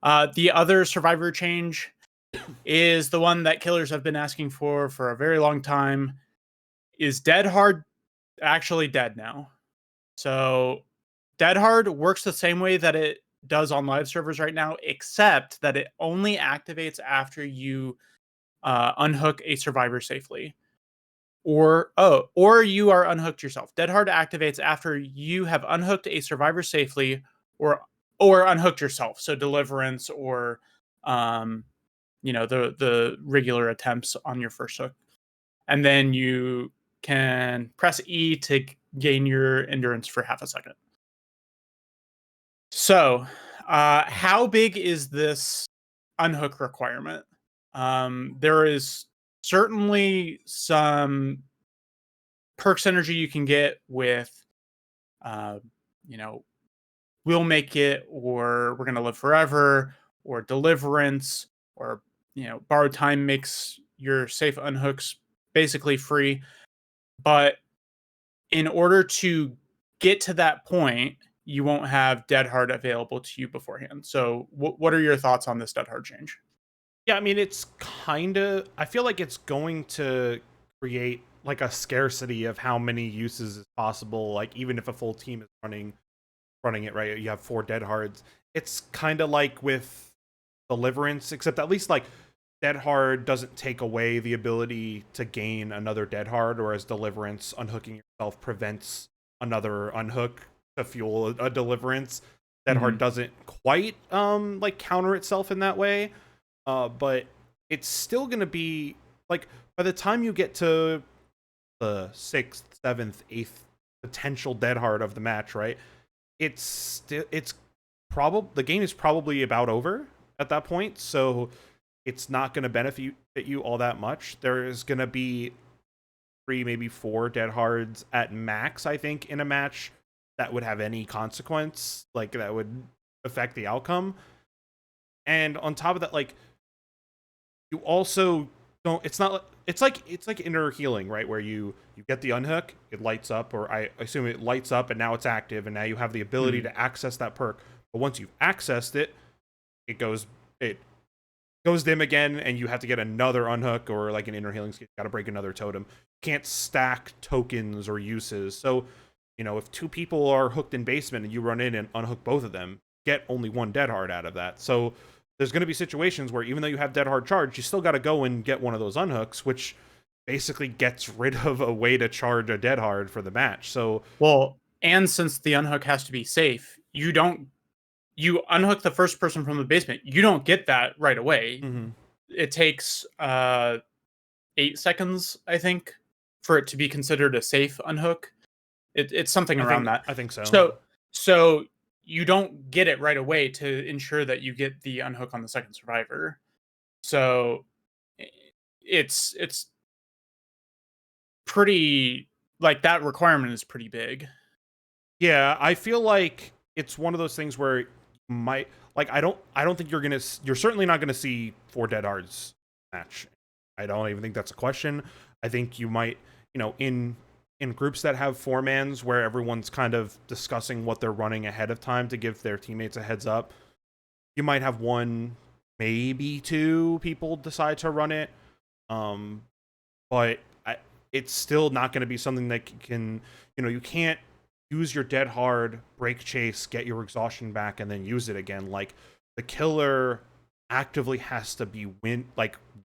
The other survivor change is the one that killers have been asking for a very long time. Is Dead Hard actually dead now? So Dead Hard works the same way that it does on live servers right now, except that it only activates after you unhook a survivor safely. Or you are unhooked yourself. Dead Hard activates after you have unhooked a survivor safely or unhooked yourself. So Deliverance or the regular attempts on your first hook. And then you can press E to gain your endurance for half a second. So, how big is this unhook requirement? There is certainly some perk synergy you can get with, uh, you know, We'll Make It, or We're Gonna Live Forever, or Deliverance, or Borrowed Time makes your safe unhooks basically free. But in order to get to that point, you won't have Dead Hard available to you beforehand. So, what are your thoughts on this Dead Hard change? Yeah, I mean, I feel like it's going to create like a scarcity of how many uses is possible. Like, even if a full team is running it, right? You have 4 Dead Hards. It's kind of like with Deliverance, except at least like Dead Hard doesn't take away the ability to gain another Dead Hard, whereas Deliverance, unhooking yourself prevents another unhook to fuel a Deliverance. Dead Hard doesn't quite like counter itself in that way. But it's still going to be like by the time you get to the 6th, 7th, 8th potential Dead Hard of the match, right? It's probably the game is probably about over at that point, so it's not going to benefit you all that much. There is going to be 3, maybe 4 Dead Hards at max, I think, in a match that would have any consequence, like that would affect the outcome. And on top of that, like, you also don't it's like inner healing, right, where you get the unhook, it lights up, or I assume it lights up and now it's active and now you have the ability to access that perk. But once you've accessed it, it goes dim again, and you have to get another unhook, or like an inner healing skill, you got to break another totem. You can't stack tokens or uses. So if 2 people are hooked in basement and you run in and unhook both of them, get only 1 Dead Hard out of that. So there's going to be situations where even though you have Dead Hard charged, you still got to go and get one of those unhooks, which basically gets rid of a way to charge a Dead Hard for the match. So, well, and since the unhook has to be safe, you unhook the first person from the basement. You don't get that right away. It takes 8 seconds, I think, for it to be considered a safe unhook. It's something around that. I think so. So you don't get it right away to ensure that you get the unhook on the second survivor. So it's pretty, like, that requirement is pretty big. Yeah, I feel like it's one of those things where you might like I don't think you're certainly not gonna see 4 Dead Hards match. I don't even think that's a question. I think you might, in groups that have 4-mans where everyone's kind of discussing what they're running ahead of time to give their teammates a heads up, you might have 1, maybe 2 people decide to run it. But it's still not going to be something that can, you use your dead hard, break chase, get your exhaustion back, and then use it again. Like, the killer actively has to be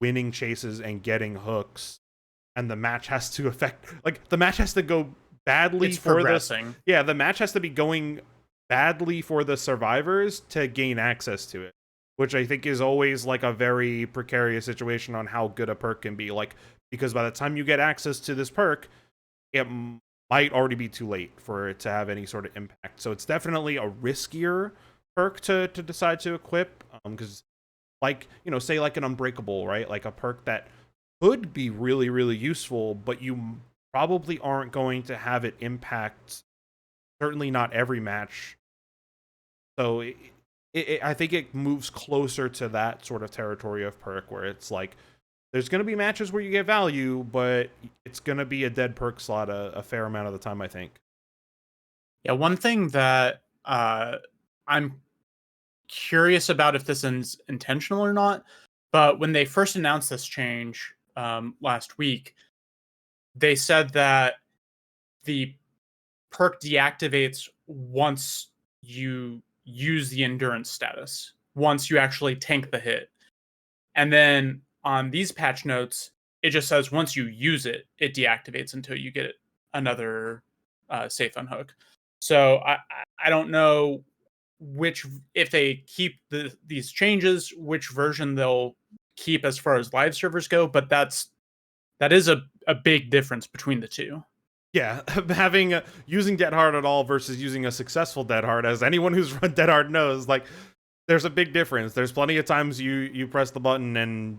winning chases and getting hooks, and the match has to the match has to go badly It's for progressing. the match has to be going badly for the survivors to gain access to it, which I think is always like a very precarious situation on how good a perk can be. Like, because by the time you get access to this perk, it might already be too late for it to have any sort of impact. So it's definitely a riskier perk to decide to equip, because like, say like an Unbreakable, right? Like a perk that could be really, really useful, but you probably aren't going to have it impact, certainly not every match. So I think it moves closer to that sort of territory of perk where it's like, there's going to be matches where you get value, but it's going to be a dead perk slot a fair amount of the time, I think. Yeah, one thing that I'm curious about if this is intentional or not, but when they first announced this change last week, they said that the perk deactivates once you use the endurance status, once you actually tank the hit. And then on these patch notes, it just says once you use it, it deactivates until you get another safe unhook. So I don't know if they keep these changes, which version they'll keep as far as live servers go, but that is a big difference between the two. Yeah, having using Dead Hard at all versus using a successful Dead Hard, as anyone who's run Dead Hard knows, like, there's a big difference. There's plenty of times you press the button and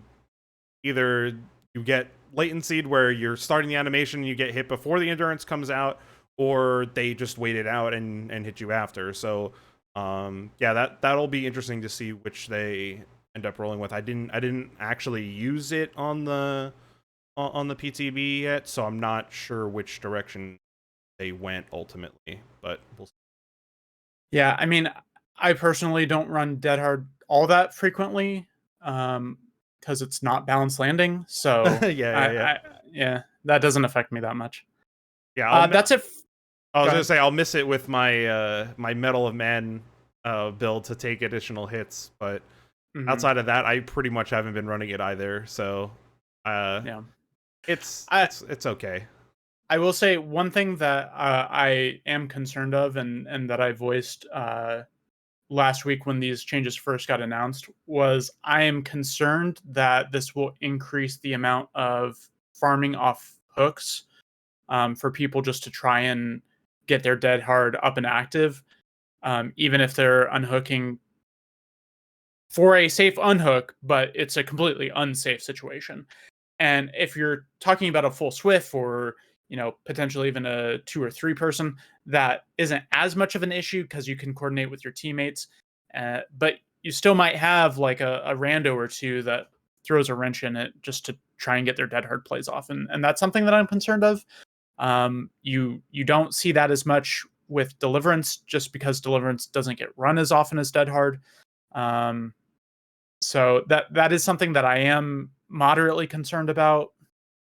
either you get latencied where you're starting the animation and you get hit before the endurance comes out, or they just wait it out and hit you after. So yeah, that'll be interesting to see which they end up rolling with. I didn't actually use it on the PTB yet, so I'm not sure which direction they went ultimately, but we'll see. Yeah, I mean, I personally don't run Dead Hard all that frequently, because it's not balanced landing. So Yeah. yeah, that doesn't affect me that much. Yeah, That's it. I was Go gonna ahead. say I'll miss it with my my Medal of Man build to take additional hits, but Mhm. outside of that, I pretty much haven't been running it either. So Yeah, it's I it's okay. I will say one thing that I am concerned of, and that I voiced last week when these changes first got announced, was I am concerned that this will increase the amount of farming off hooks for people just to try and get their dead hard up and active, even if they're unhooking for a safe unhook, but it's a completely unsafe situation. And if you're talking about a full Swift or potentially even a 2 or 3 person, that isn't as much of an issue because you can coordinate with your teammates. But you still might have like a rando or two that throws a wrench in it just to try and get their dead hard plays off, and that's something that I'm concerned of. You don't see that as much with Deliverance just because Deliverance doesn't get run as often as Dead Hard. Um, so that is something that I am moderately concerned about.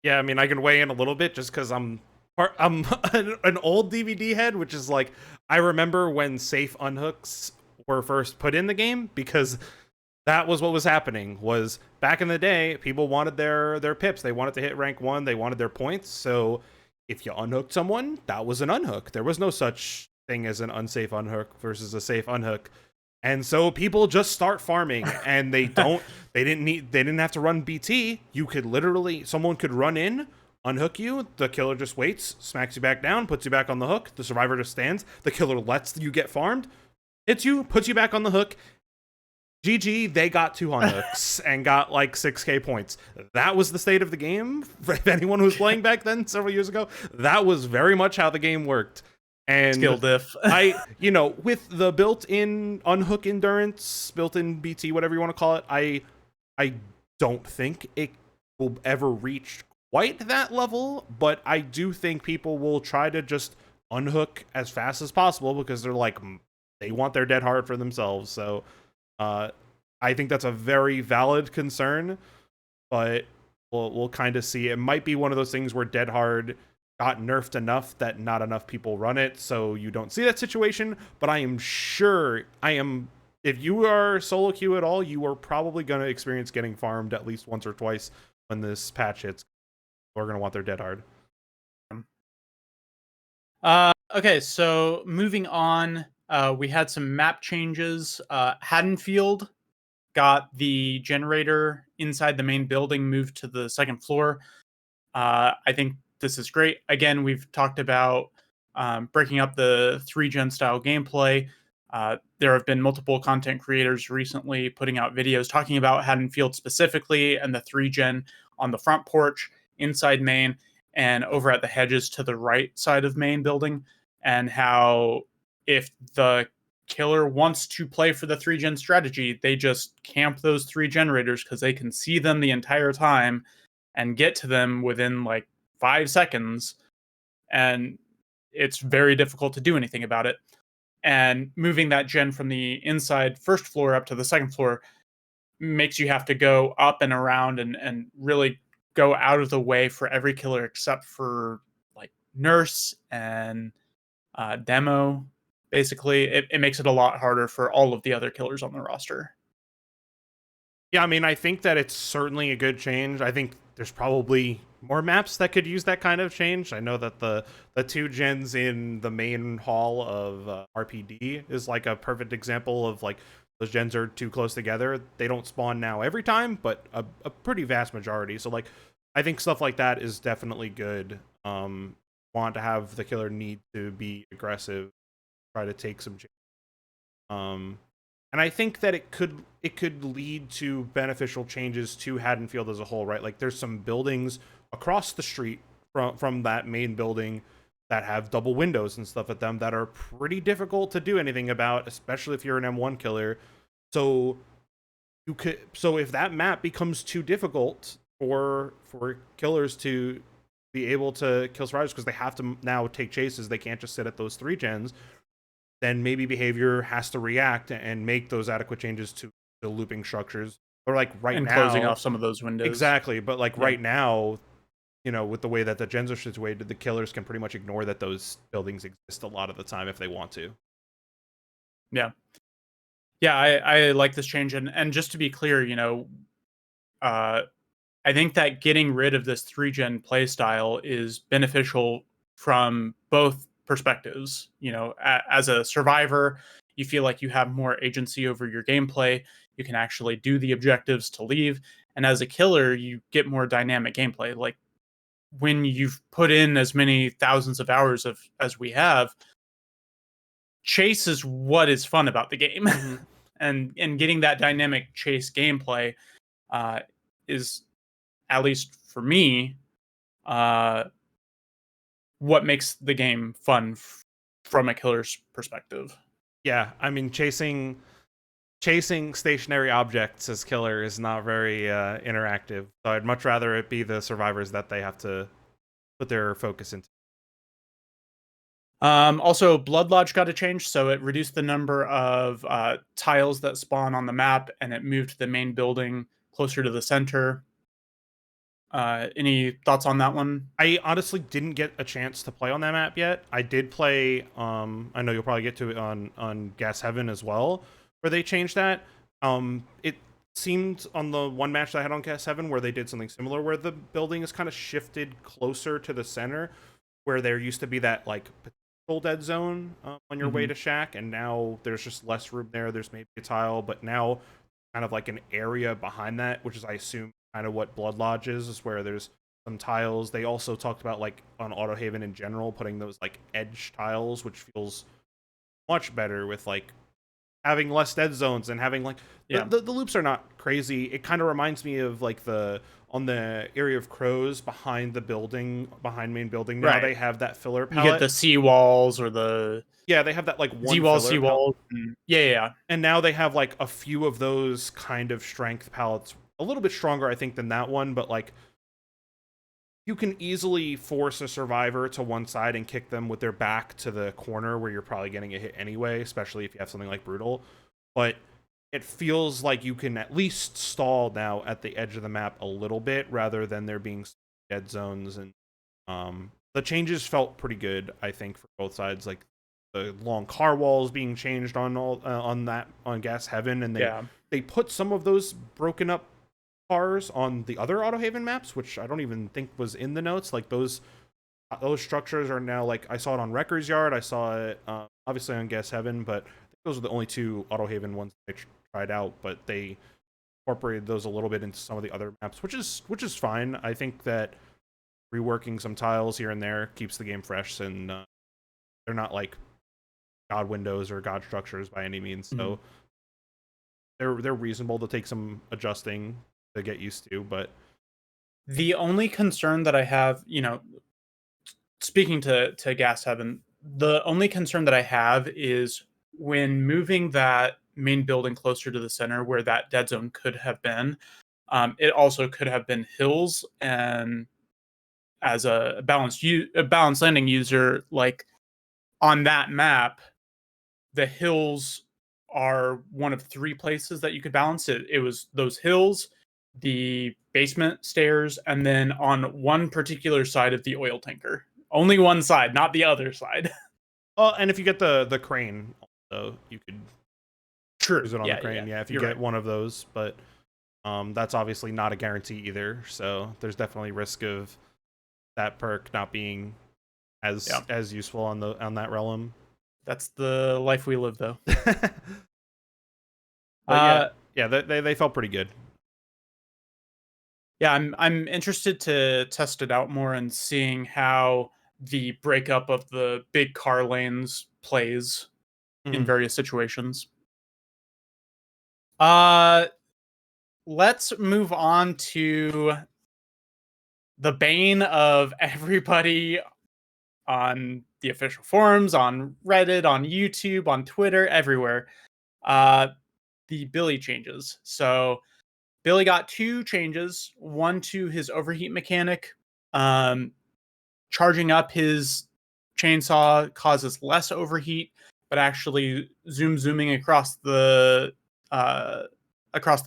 Yeah, I mean, I can weigh in a little bit just because I'm an old DVD head, which is like, I remember when safe unhooks were first put in the game, because that was what was happening. Was back in the day, people wanted their pips, they wanted to hit rank 1, they wanted their points. So if you unhooked someone, that was an unhook. There was no such thing as an unsafe unhook versus a safe unhook. And so people just start farming, and they didn't have to run BT. You could literally, someone could run in, unhook you, the killer just waits, smacks you back down, puts you back on the hook, the survivor just stands, the killer lets you get farmed, hits you, puts you back on the hook. GG, they got 2 unhooks and got like 6k points. That was the state of the game. For anyone who was playing back then several years ago, that was very much how the game worked. Skill And diff. with the built-in unhook endurance, built-in BT, whatever you want to call it, I don't think it will ever reach quite that level, but I do think people will try to just unhook as fast as possible because they're like, they want their dead hard for themselves. So I think that's a very valid concern, but we'll kind of see. It might be one of those things where dead hard got nerfed enough that not enough people run it, so you don't see that situation. But I am sure if you are solo queue at all, you are probably going to experience getting farmed at least once or twice when this patch hits. We're going to want their dead hard. Okay, so moving on, we had some map changes. Haddonfield got the generator inside the main building moved to the second floor. I think this is great. Again, we've talked about breaking up the 3-gen style gameplay. There have been multiple content creators recently putting out videos talking about Haddonfield specifically and the 3-gen on the front porch, inside main, and over at the hedges to the right side of main building, and how if the killer wants to play for the 3-gen strategy, they just camp those 3 generators because they can see them the entire time and get to them within like 5 seconds, and it's very difficult to do anything about it. And moving that gen from the inside first floor up to the second floor makes you have to go up and around and really go out of the way for every killer except for like nurse and demo. Basically, it makes it a lot harder for all of the other killers on the roster. Yeah, I mean, I think that it's certainly a good change. I think there's probably more maps that could use that kind of change. I know that the 2 gens in the main hall of RPD is like a perfect example of like those gens are too close together. They don't spawn now every time, but a pretty vast majority. So like, I think stuff like that is definitely good. Want to have the killer need to be aggressive, try to take some change. And I think that it could lead to beneficial changes to Haddonfield as a whole, right? Like there's some buildings across the street from that main building that have double windows and stuff at them that are pretty difficult to do anything about, especially if you're an M1 killer. So if that map becomes too difficult for killers to be able to kill survivors because they have to now take chases, they can't just sit at those 3 gens, then maybe behavior has to react and make those adequate changes to the looping structures. Or like right and now, closing off some of those windows. Exactly, but like right now, you know, with the way that the gens are situated, the killers can pretty much ignore that those buildings exist a lot of the time if they want to. Yeah. Yeah, I like this change. And just to be clear, you know, I think that getting rid of this 3-gen playstyle is beneficial from both perspectives. You know, as a survivor, you feel like you have more agency over your gameplay. You can actually do the objectives to leave. And as a killer, you get more dynamic gameplay. Like when you've put in as many thousands of hours of as we have, chase is what is fun about the game. Mm-hmm. and getting that dynamic chase gameplay is, at least for me, what makes the game fun from a killer's perspective. Yeah, I mean, chasing stationary objects as killer is not very interactive. So I'd much rather it be the survivors that they have to put their focus into. Also, Blood Lodge got a change, so it reduced the number of tiles that spawn on the map, and it moved the main building closer to the center. Any thoughts on that one? I honestly didn't get a chance to play on that map yet. I did play. I know you'll probably get to it on Gas Heaven as well, where they changed that. It seemed on the one match that I had on Gas Heaven where they did something similar, where the building is kind of shifted closer to the center, where there used to be that like potential dead zone on your way to Shack, and now there's just less room there. There's maybe a tile, but now kind of like an area behind that, which is, I assume, kind of what Blood Lodge is where there's some tiles. They also talked about, like, on Autohaven in general, putting those like edge tiles, which feels much better with like having less dead zones and having like the loops are not crazy. It kind of reminds me of like on the area of crows behind the building, behind main building. Now they have that filler palette. You get the sea walls or the they have that like one sea walls. Yeah. And now they have like a few of those kind of strength palettes, a little bit stronger, I think, than that one, but like you can easily force a survivor to one side and kick them with their back to the corner where you're probably getting a hit anyway, especially if you have something like Brutal. But it feels like you can at least stall now at the edge of the map a little bit rather than there being dead zones and the changes felt pretty good, I think, for both sides. Like the long car walls being changed on on Gas Heaven, and they put some of those broken up cars on the other Autohaven maps, which I don't even think was in the notes. Like those structures are now, like, I saw it on Wrecker's Yard, I saw it obviously on Gas Heaven, but I think those are the only two Autohaven ones I tried out. But they incorporated those a little bit into some of the other maps, which is fine. I think that reworking some tiles here and there keeps the game fresh, and they're not like god windows or god structures by any means. So they're reasonable to take some adjusting to get used to. But the only concern that I have, speaking to Gas Heaven, the only concern that I have is when moving that main building closer to the center where that dead zone could have been, it also could have been hills. And as a balanced landing user, like on that map, the hills are one of three places that you could balance it. It was those hills, the basement stairs, and then on one particular side of the oil tanker. Only one side, not the other side. Oh, and if you get the crane, also, you could use it on the crane. Yeah, if you get one of those. But that's obviously not a guarantee either. So there's definitely risk of that perk not being as useful on that realm. That's the life we live, though. But they felt pretty good. Yeah, I'm interested to test it out more and seeing how the breakup of the big car lanes plays in various situations. Let's move on to the bane of everybody on the official forums, on Reddit, on YouTube, on Twitter, everywhere. The Billy changes. So Billy got two changes. One to his overheat mechanic. Charging up his chainsaw causes less overheat, but actually zooming across the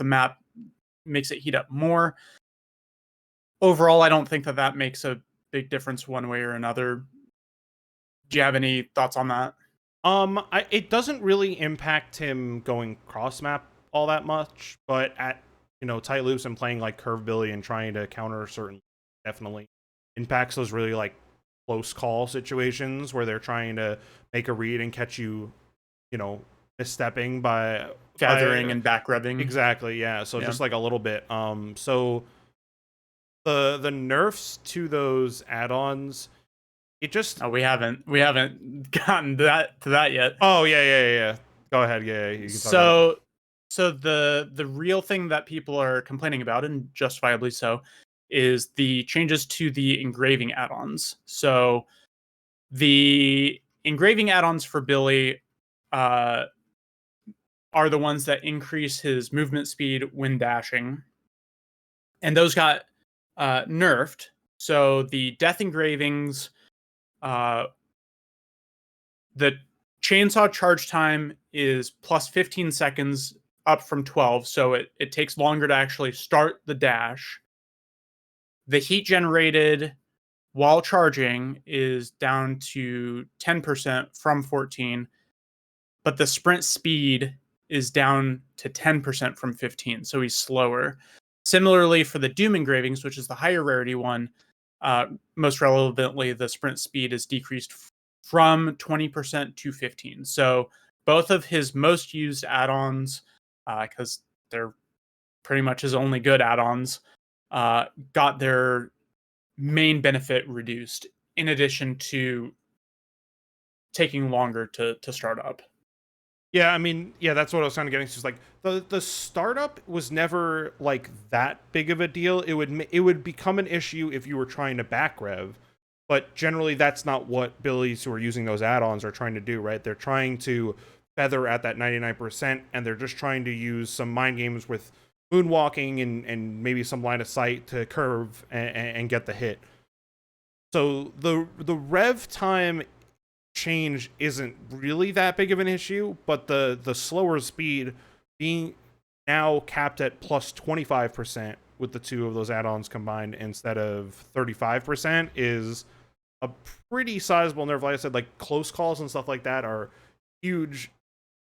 map makes it heat up more. Overall, I don't think that makes a big difference one way or another. Do you have any thoughts on that? It doesn't really impact him going cross map all that much, but at tight loops and playing like Curve Billy and trying to counter certain, definitely impacts those really like close call situations where they're trying to make a read and catch you, misstepping by feathering and back rubbing. Exactly, yeah. So just like a little bit. So the nerfs to those add-ons, it just we haven't gotten to that yet. Oh yeah. Go ahead, yeah. You can talk so the real thing that people are complaining about, and justifiably so, is the changes to the engraving add-ons. So the engraving add-ons for Billy are the ones that increase his movement speed when dashing, and those got nerfed. So the death engravings, the chainsaw charge time is plus 15 seconds, up from 12, so it takes longer to actually start the dash. The heat generated while charging is down to 10% from 14, but the sprint speed is down to 10% from 15, so he's slower. Similarly, for the Doom engravings, which is the higher rarity one, most relevantly, the sprint speed is decreased from 20% to 15. So both of his most used add-ons, because they're pretty much his only good add-ons, got their main benefit reduced, in addition to taking longer to start up. Yeah, I mean, yeah, that's what I was kind of getting to. Is like the startup was never like that big of a deal. It would become an issue if you were trying to back rev, but generally that's not what Billies who are using those add-ons are trying to do, right? They're trying to feather at that 99%, and they're just trying to use some mind games with moonwalking and maybe some line of sight to curve and get the hit. So the rev time change isn't really that big of an issue, but the slower speed being now capped at plus 25% with the two of those add-ons combined instead of 35% is a pretty sizable nerf. Like I said, like close calls and stuff like that are huge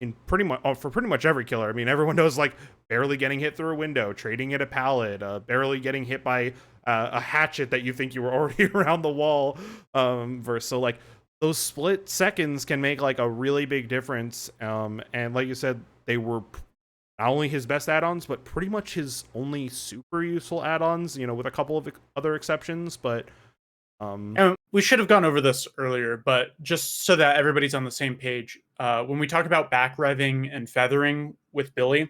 in pretty much for pretty much every killer. I mean, everyone knows like barely getting hit through a window, trading at a pallet, barely getting hit by a hatchet that you think you were already around the wall. Versus so like those split seconds can make like a really big difference. And like you said, they were not only his best add-ons, but pretty much his only super useful add-ons. You know, with a couple of other exceptions, but. And we should have gone over this earlier, but just so that everybody's on the same page, when we talk about back revving and feathering with Billy,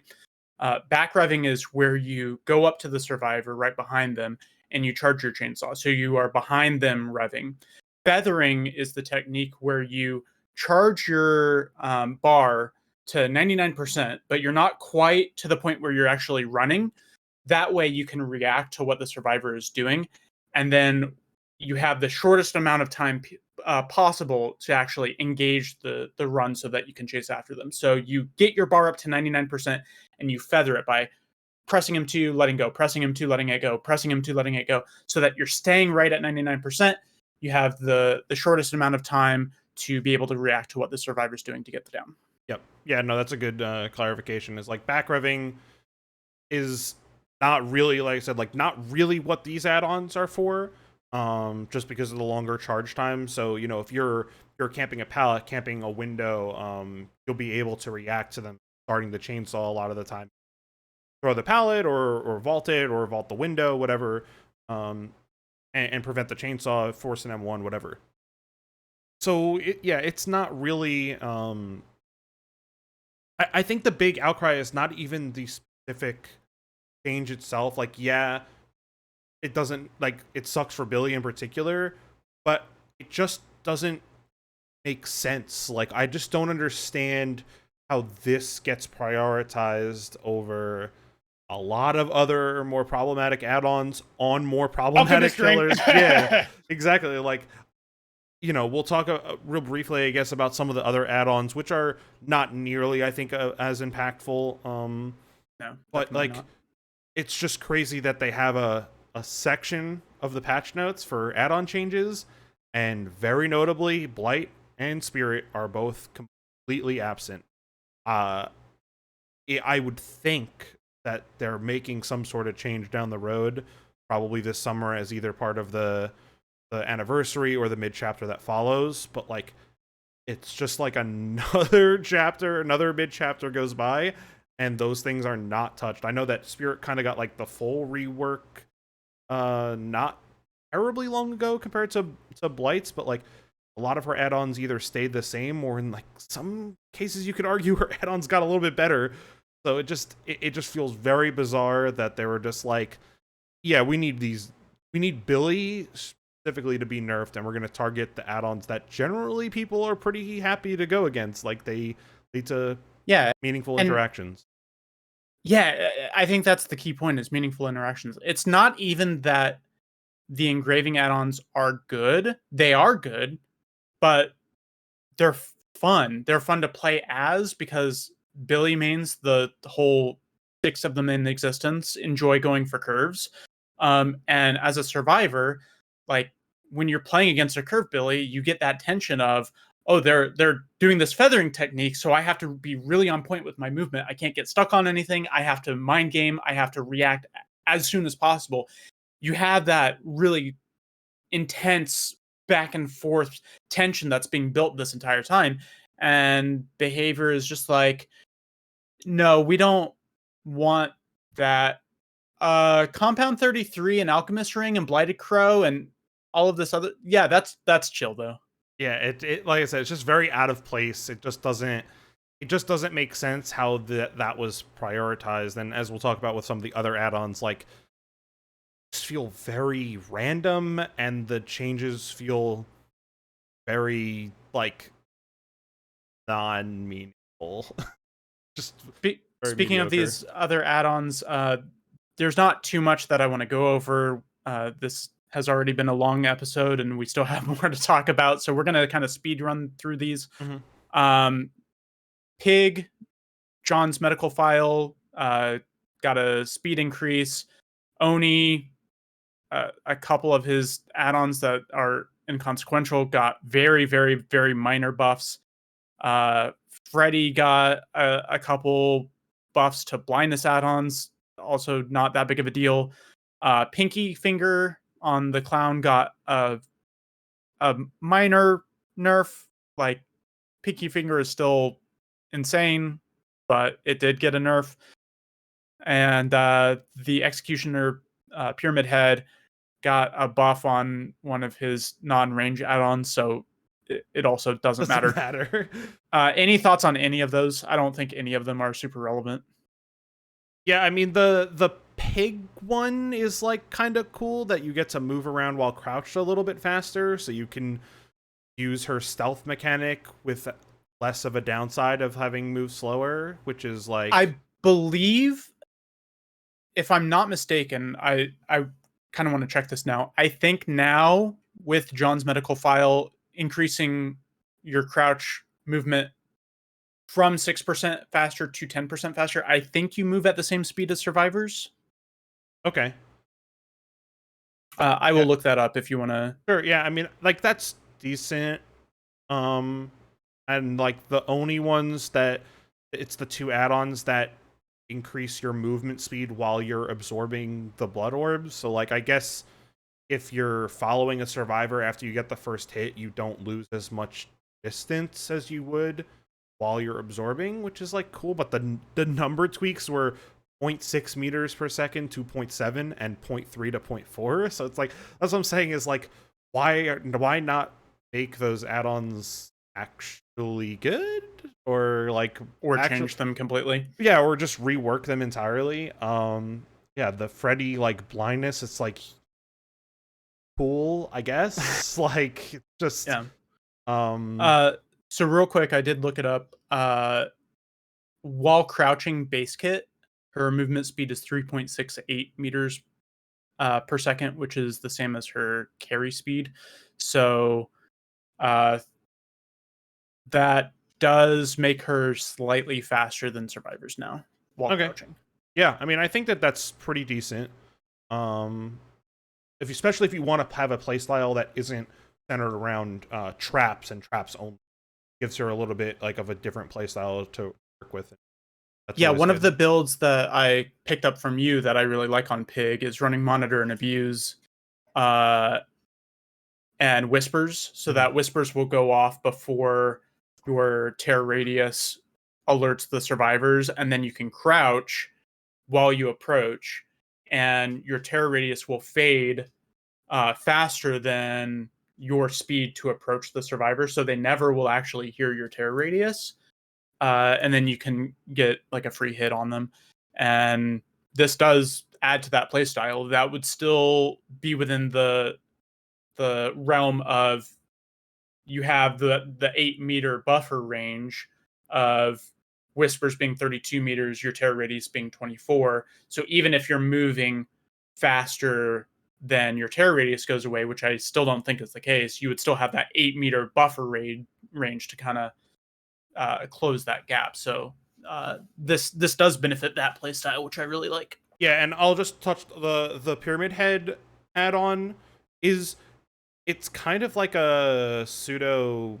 back revving is where you go up to the survivor right behind them and you charge your chainsaw. So you are behind them revving. Feathering is the technique where you charge your bar to 99%, but you're not quite to the point where you're actually running. That way you can react to what the survivor is doing. And then you have the shortest amount of time possible to actually engage the run so that you can chase after them. So you get your bar up to 99% and you feather it by pressing him to, letting go, pressing him to, letting it go, pressing him to, letting it go, so that you're staying right at 99%. You have the shortest amount of time to be able to react to what the survivor's doing to get the down. Yep. Yeah, no, that's a good clarification. Is like back revving is not really, like I said, like not really what these add-ons are for. Just because of the longer charge time. So, you know, if you're camping a pallet, camping a window, you'll be able to react to them starting the chainsaw a lot of the time. Throw the pallet or vault it or vault the window, whatever, and prevent the chainsaw, force an M1, whatever. So, it's not really... I think the big outcry is not even the specific change itself. Like, yeah, it doesn't, like, it sucks for Billy in particular, but it just doesn't make sense. Like, I just don't understand how this gets prioritized over a lot of other more problematic add-ons on more problematic killers. Yeah, exactly. Like, you know, we'll talk real briefly, I guess, about some of the other add-ons, which are not nearly, I think, as impactful. No, but like, not. It's just crazy that they have a section of the patch notes for add-on changes, and very notably, Blight and Spirit are both completely absent. I would think that they're making some sort of change down the road, probably this summer, as either part of the anniversary or the mid chapter that follows. But like, it's just like another chapter, another mid chapter goes by, and those things are not touched. I know that Spirit kind of got like the full rework not terribly long ago compared to Blight's, but like a lot of her add-ons either stayed the same, or in like some cases you could argue her add-ons got a little bit better. So it just feels very bizarre that they were just like, yeah, we need Billy specifically to be nerfed, and we're going to target the add-ons that generally people are pretty happy to go against. Like, they lead to meaningful interactions. Yeah, I think that's the key point, is meaningful interactions. It's not even that the engraving add-ons are good. They are good, but they're fun. They're fun to play as, because Billy mains, the whole 6 of them in existence, enjoy going for curves. And as a survivor, like, when you're playing against a curve Billy, you get that tension of, oh, they're doing this feathering technique, so I have to be really on point with my movement. I can't get stuck on anything. I have to mind game. I have to react as soon as possible. You have that really intense back and forth tension that's being built this entire time. And behavior is just like, no, we don't want that. Compound 33 and Alchemist Ring and Blighted Crow and all of this other. Yeah, that's chill though. Yeah, it like I said, it's just very out of place. It just doesn't make sense how that was prioritized. And as we'll talk about with some of the other add-ons, like, just feel very random, and the changes feel very like non-meaningful. Just speaking of these other add-ons, there's not too much that I want to go over. This has already been a long episode, and we still have more to talk about, so we're going to kind of speed run through these. Pig, John's medical file, got a speed increase. Oni, a couple of his add-ons that are inconsequential, got very, very, very minor buffs. Freddy got a couple buffs to blindness add-ons, also not that big of a deal. Pinky Finger on the clown got a minor nerf. Like, Pinky Finger is still insane, but it did get a nerf. And the Executioner Pyramid Head got a buff on one of his non-range add-ons, so it also doesn't matter. Any thoughts on any of those? I don't think any of them are super relevant. Yeah, I mean the pig one is like kind of cool that you get to move around while crouched a little bit faster, so you can use her stealth mechanic with less of a downside of having moved slower, which is like, I believe, if I'm not mistaken, I kind of want to check this now. I think now with John's medical file increasing your crouch movement from 6% faster to 10% faster, I think you move at the same speed as survivors. okay. I will look that up if you want to. Sure, yeah, I mean, like, that's decent. And like the only ones that it's the two add-ons that increase your movement speed while you're absorbing the blood orbs. So like, I guess if you're following a survivor after you get the first hit, you don't lose as much distance as you would while you're absorbing, which is like cool. But the number tweaks were 0.6 meters per second to 0.7 and 0.3 to 0.4. So it's like, that's what I'm saying is like, why not make those add-ons actually good, or like, or change them completely? Yeah, or just rework them entirely. Yeah, the Freddy like blindness, it's like cool, I guess. Like, just yeah. So real quick, I did look it up. While crouching base kit, her movement speed is 3.68 meters per second, which is the same as her carry speed. So that does make her slightly faster than survivors now while crouching. Yeah, I mean, I think that that's pretty decent. Especially if you want to have a playstyle that isn't centered around traps and traps only, gives her a little bit like of a different playstyle to work with. Yeah, one of the builds that I picked up from you that I really like on Pig is running Monitor and Abuse and Whispers, so that Whispers will go off before your terror radius alerts the survivors, and then you can crouch while you approach, and your terror radius will fade faster than your speed to approach the survivor, so they never will actually hear your terror radius. And then you can get like a free hit on them. And this does add to that playstyle. That would still be within the realm of, you have the 8-meter buffer range of Whispers being 32 meters, your terror radius being 24. So even if you're moving faster than your terror radius goes away, which I still don't think is the case, you would still have that 8-meter buffer range to kind of close that gap. So this does benefit that playstyle, which I really like. Yeah, and I'll just touch the Pyramid Head add-on. It's kind of like a pseudo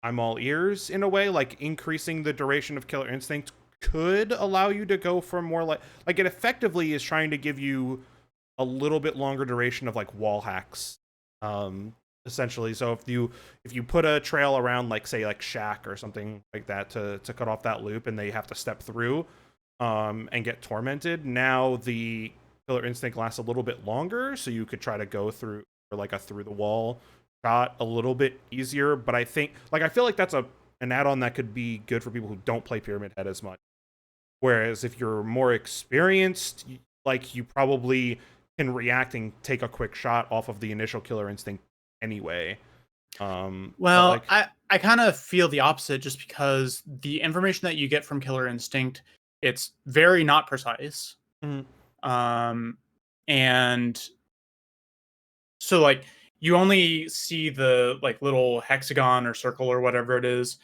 I'm all ears in a way. Like, increasing the duration of Killer Instinct could allow you to go for more like it effectively is trying to give you a little bit longer duration of like wall hacks. Essentially, so if you put a trail around, like, say, like Shack or something like that to cut off that loop, and they have to step through and get tormented, now the Killer Instinct lasts a little bit longer, so you could try to go through, or like a through the wall shot, a little bit easier. But I think, like, I feel like that's an add-on that could be good for people who don't play Pyramid Head as much, whereas if you're more experienced, like, you probably can react and take a quick shot off of the initial Killer Instinct anyway. Well, like, I kind of feel the opposite, just because the information that you get from Killer Instinct, it's very not precise. And so, like, you only see the like little hexagon or circle or whatever it is,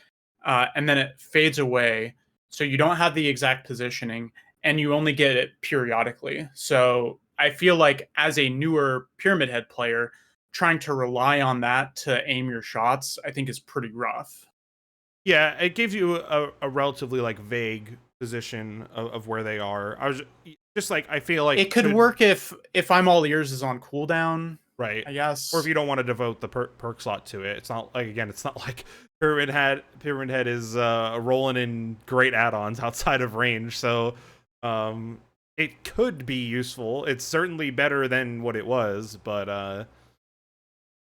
and then it fades away, so you don't have the exact positioning, and you only get it periodically. So I feel like, as a newer Pyramid Head player, trying to rely on that to aim your shots, I think is pretty rough. Yeah, it gives you a relatively like vague position of where they are. I was just like, I feel like It could work if I'm all ears is on cooldown, right, I or if guess. you don't want to devote the perk slot to it. It's not like, again, it's not like Pyramid Head is rolling in great add-ons outside of range, so it could be useful. It's certainly better than what it was, but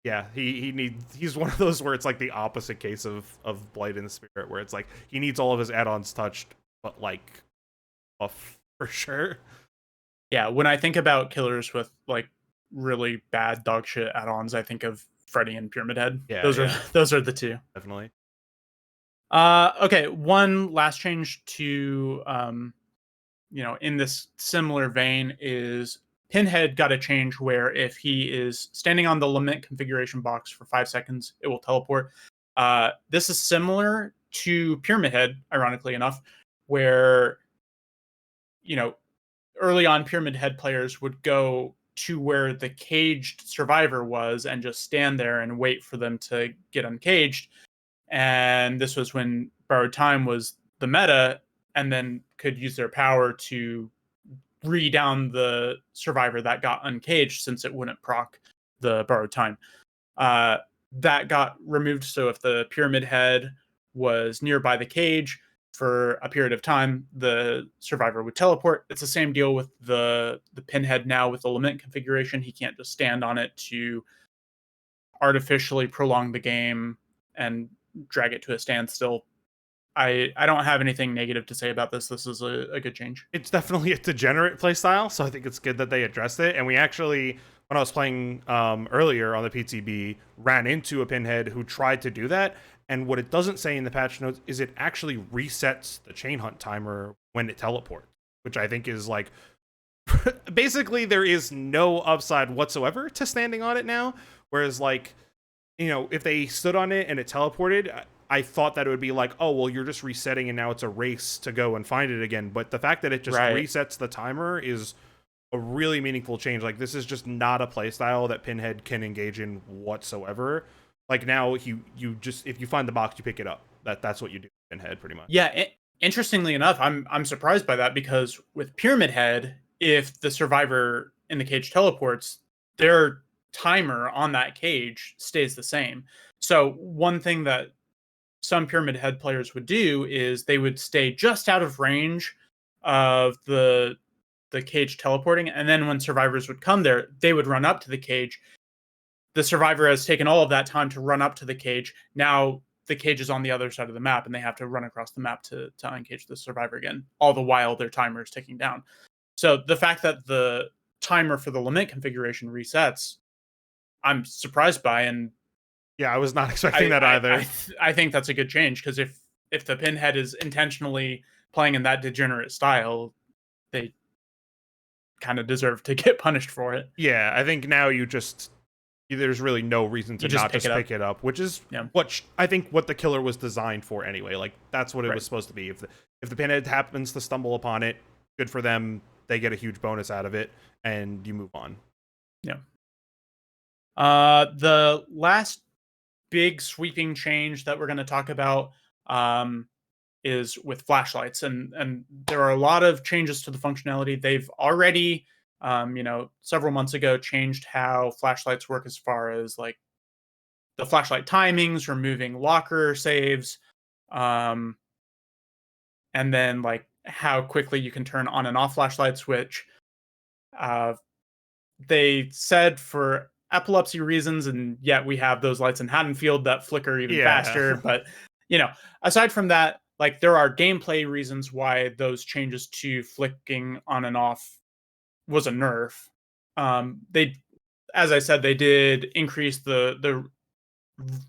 yeah, he's one of those where it's like the opposite case of Blight in the Spirit, where it's like he needs all of his add-ons touched, but like buff for sure. Yeah, when I think about killers with like really bad dog shit add-ons, I think of Freddy and Pyramid Head. Yeah, Those are yeah, those are the two. definitely. Okay, one last change to in this similar vein is Pinhead got a change where if he is standing on the lament configuration box for 5 seconds, it will teleport. This is similar to Pyramid Head, ironically enough, where you know early on Pyramid Head players would go to where the caged survivor was and just stand there and wait for them to get uncaged. And this was when borrowed time was the meta, and then could use their power to re-down the survivor that got uncaged since it wouldn't proc the borrowed time. Uh, that got removed. So if the Pyramid Head was nearby the cage for a period of time, the survivor would teleport. It's the same deal with the Pinhead now with the Lament configuration. He can't just stand on it to artificially prolong the game and drag it to a standstill. I don't have anything negative to say about this. This is a good change. It's definitely a degenerate playstyle, so I think it's good that they addressed it. And we actually, when I was playing earlier on the PTB, ran into a Pinhead who tried to do that. And what it doesn't say in the patch notes is it actually resets the chain hunt timer when it teleports, which I think is like basically there is no upside whatsoever to standing on it now. Whereas like, if they stood on it and it teleported, I thought that it would be like, oh, well, you're just resetting and now it's a race to go and find it again. But the fact that it just resets the timer is a really meaningful change. Like, this is just not a playstyle that Pinhead can engage in whatsoever. Like, now you just, if you find the box, you pick it up. That's what you do with Pinhead, pretty much. Yeah, interestingly enough, I'm surprised by that, because with Pyramid Head, if the survivor in the cage teleports, their timer on that cage stays the same. So one thing that some Pyramid Head players would do is they would stay just out of range of the cage teleporting, and then when survivors would come there, they would run up to the cage. The survivor has taken all of that time to run up to the cage. Now the cage is on the other side of the map, and they have to run across the map to uncage the survivor again, all the while their timer is ticking down. So the fact that the timer for the Lament configuration resets, I'm surprised by, and yeah, I was not expecting that either. I think that's a good change, because if the Pinhead is intentionally playing in that degenerate style, they kind of deserve to get punished for it. Yeah, I think now there's really no reason to not just pick it up, which is what I think what the killer was designed for anyway. Like, that's what it was supposed to be. If the Pinhead happens to stumble upon it, good for them. They get a huge bonus out of it, and you move on. Yeah. The last big sweeping change that we're going to talk about is with flashlights, and there are a lot of changes to the functionality. They've already several months ago changed how flashlights work, as far as like the flashlight timings, removing locker saves, and then like how quickly you can turn on and off flashlights, which they said for epilepsy reasons, and yet we have those lights in Haddonfield that flicker even faster. But aside from that, like, there are gameplay reasons why those changes to flicking on and off was a nerf. They, as I said, they did increase the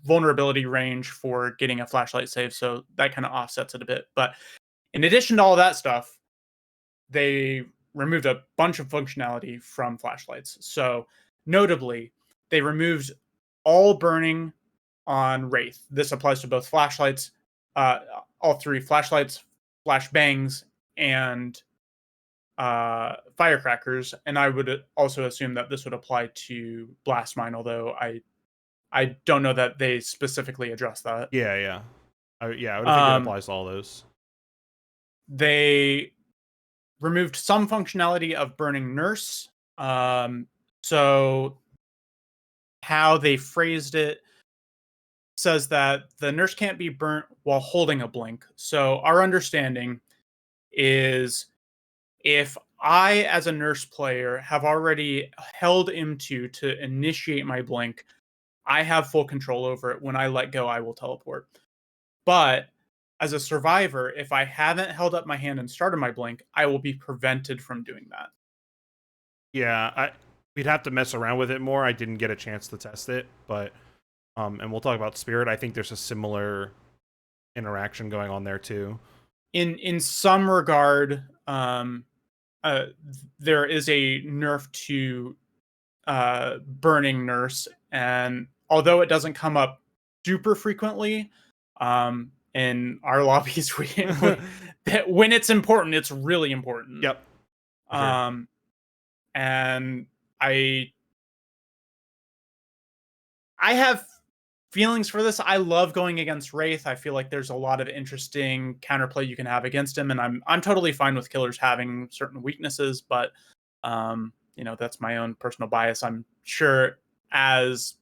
vulnerability range for getting a flashlight save, so that kind of offsets it a bit. But in addition to all that stuff, they removed a bunch of functionality from flashlights. So notably, they removed all burning on Wraith. This applies to both flashlights, all three flashlights, flashbangs, and firecrackers, and I would also assume that this would apply to blast mine, although I don't know that they specifically address that. Yeah, yeah. I would think it Um, applies to all those. they removed some functionality of burning nurse. Um, so how they phrased it says that the nurse can't be burnt while holding a blink. So our understanding is if I, as a nurse player, have already held M2 to initiate my blink, I have full control over it. When I let go, I will teleport. But as a survivor, if I haven't held up my hand and started my blink, I will be prevented from doing that. Yeah, we'd have to mess around with it more. I didn't get a chance to test it, but and we'll talk about Spirit. I think there's a similar interaction going on there too. In some regard, uh, there is a nerf to burning nurse, and although it doesn't come up super frequently, in our lobbies, that when it's important, it's really important. Yep. For sure. Um, and I have feelings for this. I love going against Wraith. I feel like there's a lot of interesting counterplay you can have against him, and I'm totally fine with killers having certain weaknesses, but that's my own personal bias. I'm sure as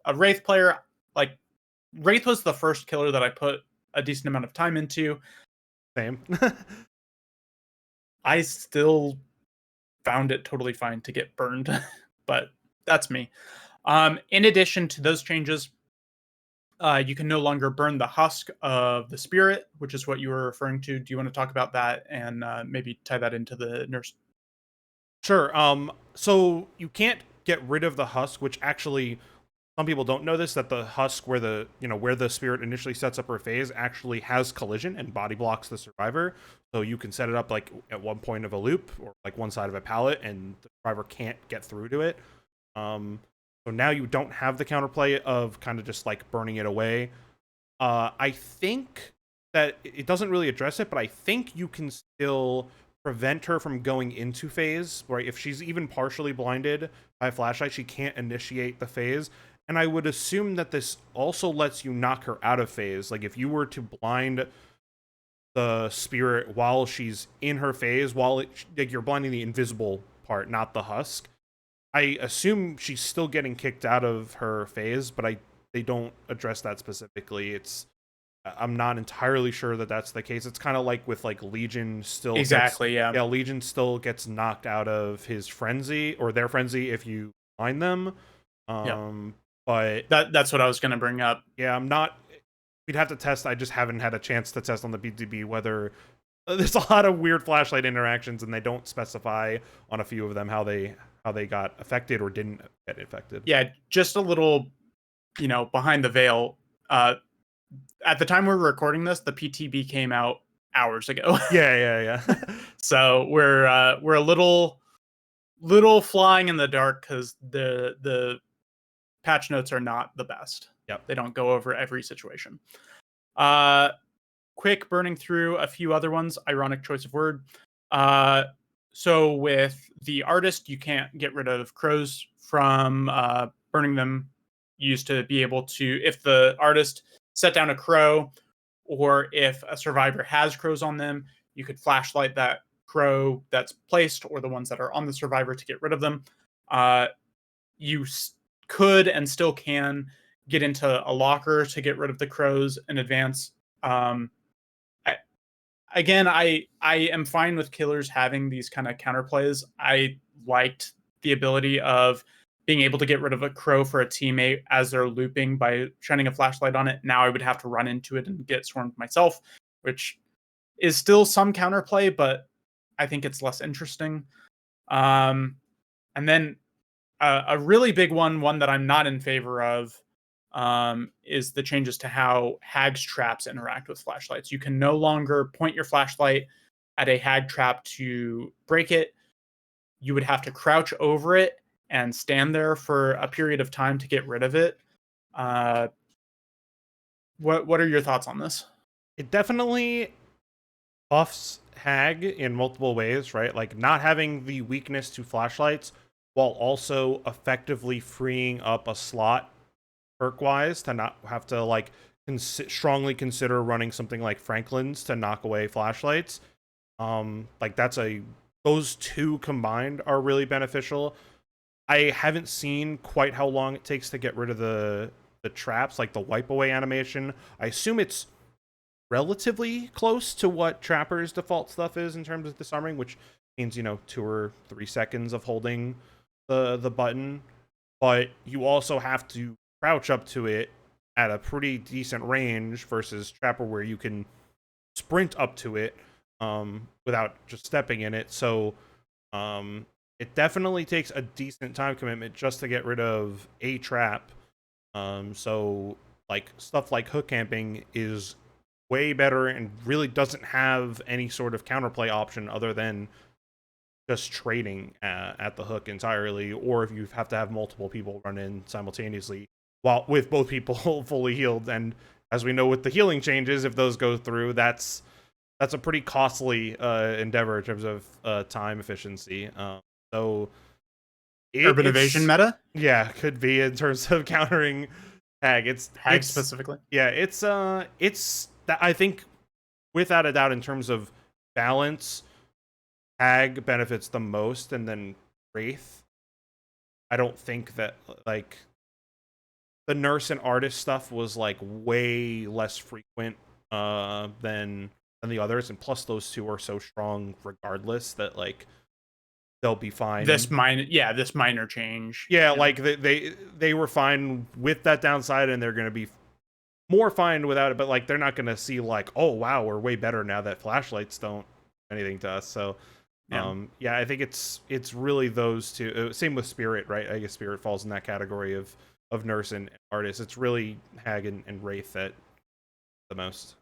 a Wraith player, like Wraith was the first killer that I put a decent amount of time into. Same. I still found it totally fine to get burned, but that's me. In addition to those changes, you can no longer burn the husk of the spirit, which is what you were referring to. Do you want to talk about that and maybe tie that into the nurse? Sure. So you can't get rid of the husk, which actually some people don't know this, that the husk where the spirit initially sets up her phase actually has collision and body blocks the survivor. So you can set it up like at one point of a loop or like one side of a pallet, and the survivor can't get through to it. So now you don't have the counterplay of kind of just like burning it away. I think that it doesn't really address it, but I think you can still prevent her from going into phase, right? If she's even partially blinded by a flashlight, she can't initiate the phase. And I would assume that this also lets you knock her out of phase. Like if you were to blind the spirit while she's in her phase, like you're blinding the invisible part, not the husk. I assume she's still getting kicked out of her phase, but they don't address that specifically. I'm not entirely sure that that's the case. It's kind of like with like Legion still Exactly. Yeah. Legion still gets knocked out of his frenzy or their frenzy if you blind them. Yeah. But That's what I was going to bring up. yeah, I'm not. We'd have to test. I just haven't had a chance to test on the PTB whether there's a lot of weird flashlight interactions, and they don't specify on a few of them how they got affected or didn't get affected. Yeah, just a little, behind the veil. At the time we were recording this, the PTB came out hours ago. Yeah. So we're a little flying in the dark because the patch notes are not the best. Yep. They don't go over every situation. Quick burning through a few other ones. Ironic choice of word. So with the artist, you can't get rid of crows from burning them. You used to be able to, if the artist set down a crow, or if a survivor has crows on them, you could flashlight that crow that's placed or the ones that are on the survivor to get rid of them. You could and still can get into a locker to get rid of the crows in advance. I am fine with killers having these kind of counterplays. I liked the ability of being able to get rid of a crow for a teammate as they're looping by shining a flashlight on it. Now I would have to run into it and get swarmed myself, which is still some counterplay, but I think it's less interesting. And then a really big one that I'm not in favor of, is the changes to how Hag's traps interact with flashlights. You can no longer point your flashlight at a Hag trap to break it. You would have to crouch over it and stand there for a period of time to get rid of it. What are your thoughts on this? It definitely buffs Hag in multiple ways, right? Like not having the weakness to flashlights while also effectively freeing up a slot perk-wise to not have to like strongly consider running something like Franklin's to knock away flashlights. Like those two combined are really beneficial. I haven't seen quite how long it takes to get rid of the traps, like the wipe away animation. I assume it's relatively close to what Trapper's default stuff is in terms of disarming, which means 2 or 3 seconds of holding the button. But you also have to crouch up to it at a pretty decent range versus Trapper where you can sprint up to it without just stepping in it. So it definitely takes a decent time commitment just to get rid of a trap. So like stuff like hook camping is way better and really doesn't have any sort of counterplay option other than just trading at the hook entirely, or if you have to have multiple people run in simultaneously while with both people fully healed. And as we know with the healing changes, if those go through, that's a pretty costly endeavor in terms of time efficiency. So Urban evasion meta? Yeah, could be in terms of countering Hag. It's specifically. Yeah, it's that I think without a doubt in terms of balance, Hag benefits the most, and then Wraith. I don't think that like the nurse and artist stuff was like way less frequent than the others, and plus those two are so strong regardless that like they'll be fine. This minor change. Yeah, like they were fine with that downside, and they're gonna be more fine without it. But like they're not gonna see like, oh wow, we're way better now that flashlights don't do anything to us. So yeah, I think it's really those two. Same with Spirit, right? I guess Spirit falls in that category of nurse and artist. It's really Hag and Wraith that the most.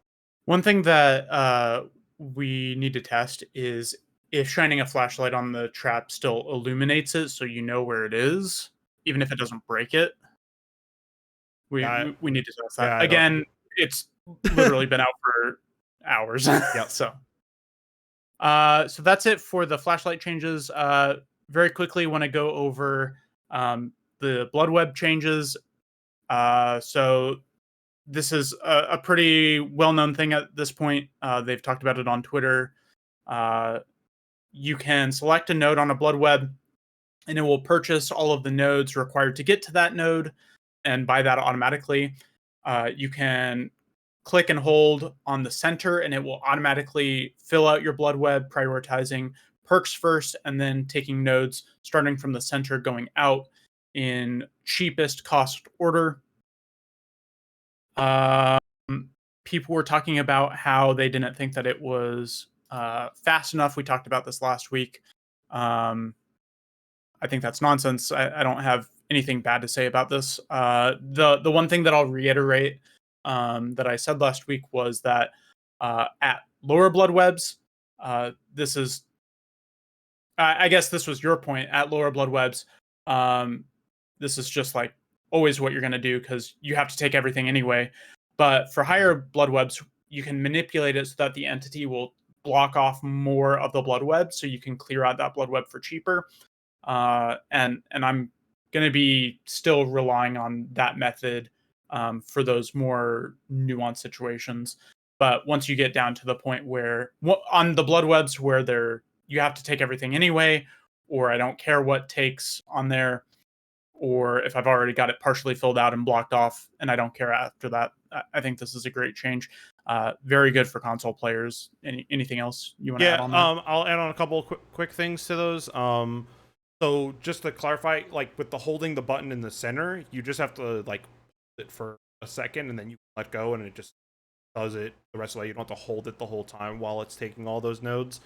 One thing that we need to test is if shining a flashlight on the trap still illuminates it, so you know where it is, even if it doesn't break it. We need to test that. Yeah, Again, it's literally been out for hours. Yep. So that's it for the flashlight changes. Very quickly, want to go over the blood web changes. So this is a pretty well-known thing at this point. They've talked about it on Twitter. You can select a node on a blood web, and it will purchase all of the nodes required to get to that node and buy that automatically. You can click and hold on the center, and it will automatically fill out your blood web, prioritizing perks first, and then taking nodes starting from the center going out in cheapest cost order. People were talking about how they didn't think that it was fast enough. We talked about this last week. I think that's nonsense. I don't have anything bad to say about this. The one thing that I'll reiterate that I said last week was that at lower blood webs, this is, I guess this was your point, at lower blood webs, this is just like always what you're going to do because you have to take everything anyway. But for higher blood webs, you can manipulate it so that the entity will block off more of the blood web, so you can clear out that blood web for cheaper. And I'm going to be still relying on that method for those more nuanced situations. But once you get down to the point where on the blood webs where you have to take everything anyway, or I don't care what takes on there, or if I've already got it partially filled out and blocked off and I don't care after that, I think this is a great change. Very good for console players. Anything else you want to add on that? I'll add on a couple of quick things to those. So just to clarify, like with the holding the button in the center, you just have to like hold it for a second and then you let go and it just does it the rest of the way. You don't have to hold it the whole time while it's taking all those nodes.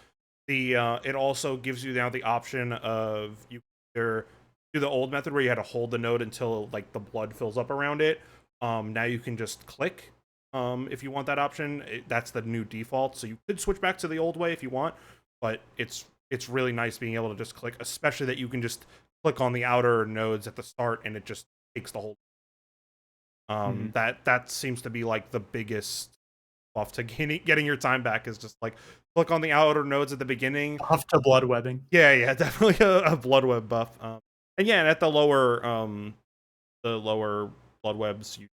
It also gives you now the option of you either do the old method where you had to hold the node until like the blood fills up around it. Now you can just click if you want that option. That's the new default. So you could switch back to the old way if you want, but it's really nice being able to just click, especially that you can just click on the outer nodes at the start and it just takes the whole. That seems to be like the biggest buff to getting your time back is just like click on the outer nodes at the beginning. Buff to blood webbing. Yeah, definitely a blood web buff. And yeah, and at the lower blood webs, you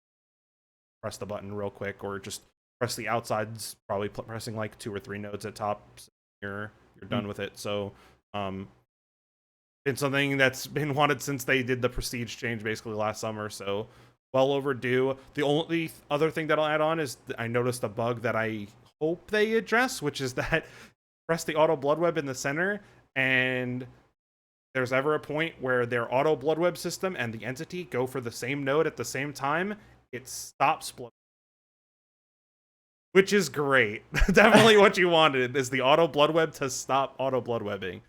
press the button real quick, or just press the outsides. Probably pressing like 2 or 3 nodes at top. So you're done with it. So it's something that's been wanted since they did the prestige change basically last summer. So well overdue. The only other thing that I'll add on is I noticed a bug that I hope they address, which is that press the auto blood web in the center, and there's ever a point where their auto blood web system and the entity go for the same node at the same time, it stops blood, which is great. Definitely what you wanted is the auto blood web to stop auto blood webbing.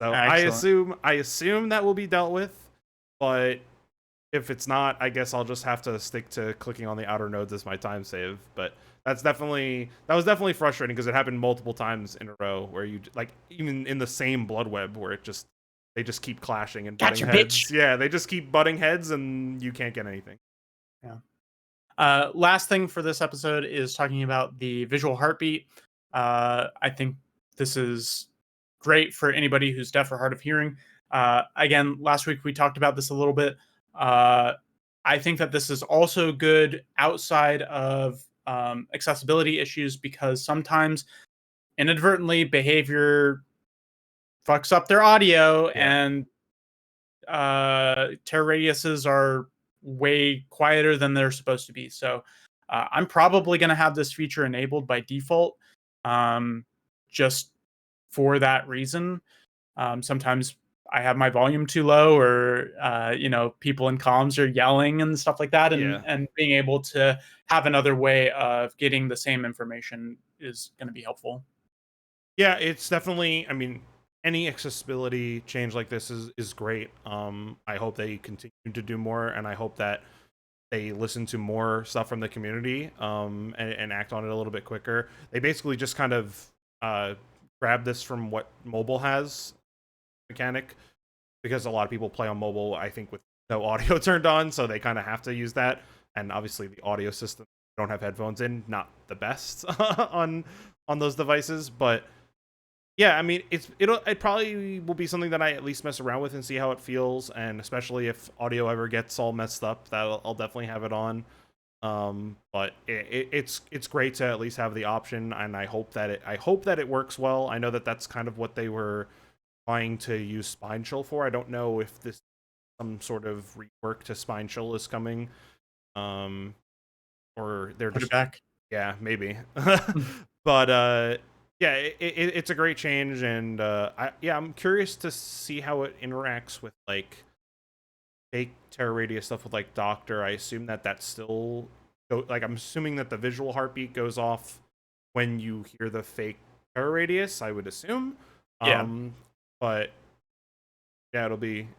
So I assume that will be dealt with, but if it's not, I guess I'll just have to stick to clicking on the outer nodes as my time save. But that was definitely frustrating because it happened multiple times in a row where you like even in the same blood web where they just keep clashing and butting heads. Bitch. Yeah, they just keep butting heads and you can't get anything. Yeah. Last thing for this episode is talking about the visual heartbeat. I think this is great for anybody who's deaf or hard of hearing. Again, last week we talked about this a little bit. I think that this is also good outside of accessibility issues because sometimes inadvertently behavior fucks up their audio, and terror radiuses are way quieter than they're supposed to be. So I'm probably going to have this feature enabled by default, just for that reason. Sometimes I have my volume too low, or people in comms are yelling and stuff like that, and being able to have another way of getting the same information is going to be helpful. Yeah, it's definitely, I mean, any accessibility change like this is great. I hope they continue to do more, and I hope that they listen to more stuff from the community and act on it a little bit quicker. They basically just kind of grab this from what mobile has mechanic, because a lot of people play on mobile, I think, with no audio turned on, so they kind of have to use that. And obviously the audio system, don't have headphones in, not the best on those devices. But yeah, I mean, it probably will be something that I at least mess around with and see how it feels, and especially if audio ever gets all messed up, that I'll definitely have it on. But it's great to at least have the option, and I hope that it works well. I know that that's kind of what they were trying to use Spine Chill for. I don't know if this some sort of rework to Spine Chill is coming, or they're Put just it back. Yeah, maybe. But yeah, it's a great change, and I'm curious to see how it interacts with like fake terror radius stuff with like Doctor. I assume that's still I'm assuming that the visual heartbeat goes off when you hear the fake terror radius, I would assume. But yeah,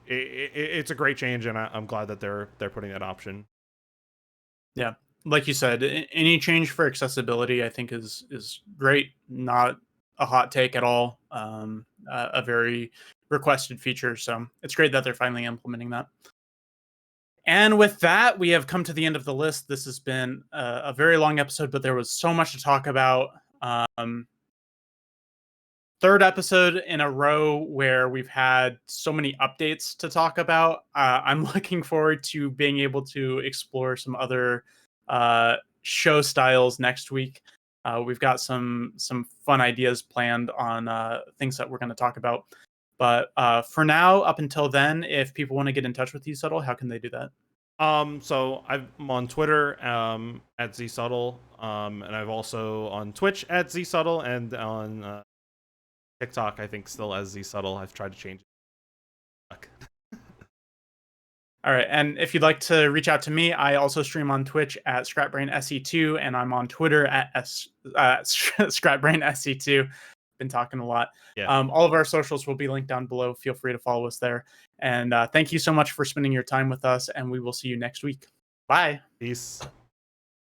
it's a great change, and I'm glad that they're putting that option. Yeah, like you said, any change for accessibility, I think is great. Not a hot take at all. A very requested feature, so it's great that they're finally implementing that. And with that, we have come to the end of the list. This has been a very long episode, but there was so much to talk about. Third episode in a row where we've had so many updates to talk about. I'm looking forward to being able to explore some other show styles next week. We've got some fun ideas planned on things that we're going to talk about. But for now, up until then, if people want to get in touch with you, Subtle, how can they do that? So I'm on Twitter at ZSubtle, and I've also on Twitch at ZSubtle, and on TikTok, I think, still as ZSubtle. I've tried to change it. All right, and if you'd like to reach out to me, I also stream on Twitch at ScrapBrain SE2, and I'm on Twitter at ScrapBrain SE2. Been talking a lot. Yeah. All of our socials will be linked down below. Feel free to follow us there. And thank you so much for spending your time with us, and we will see you next week. Bye. Peace.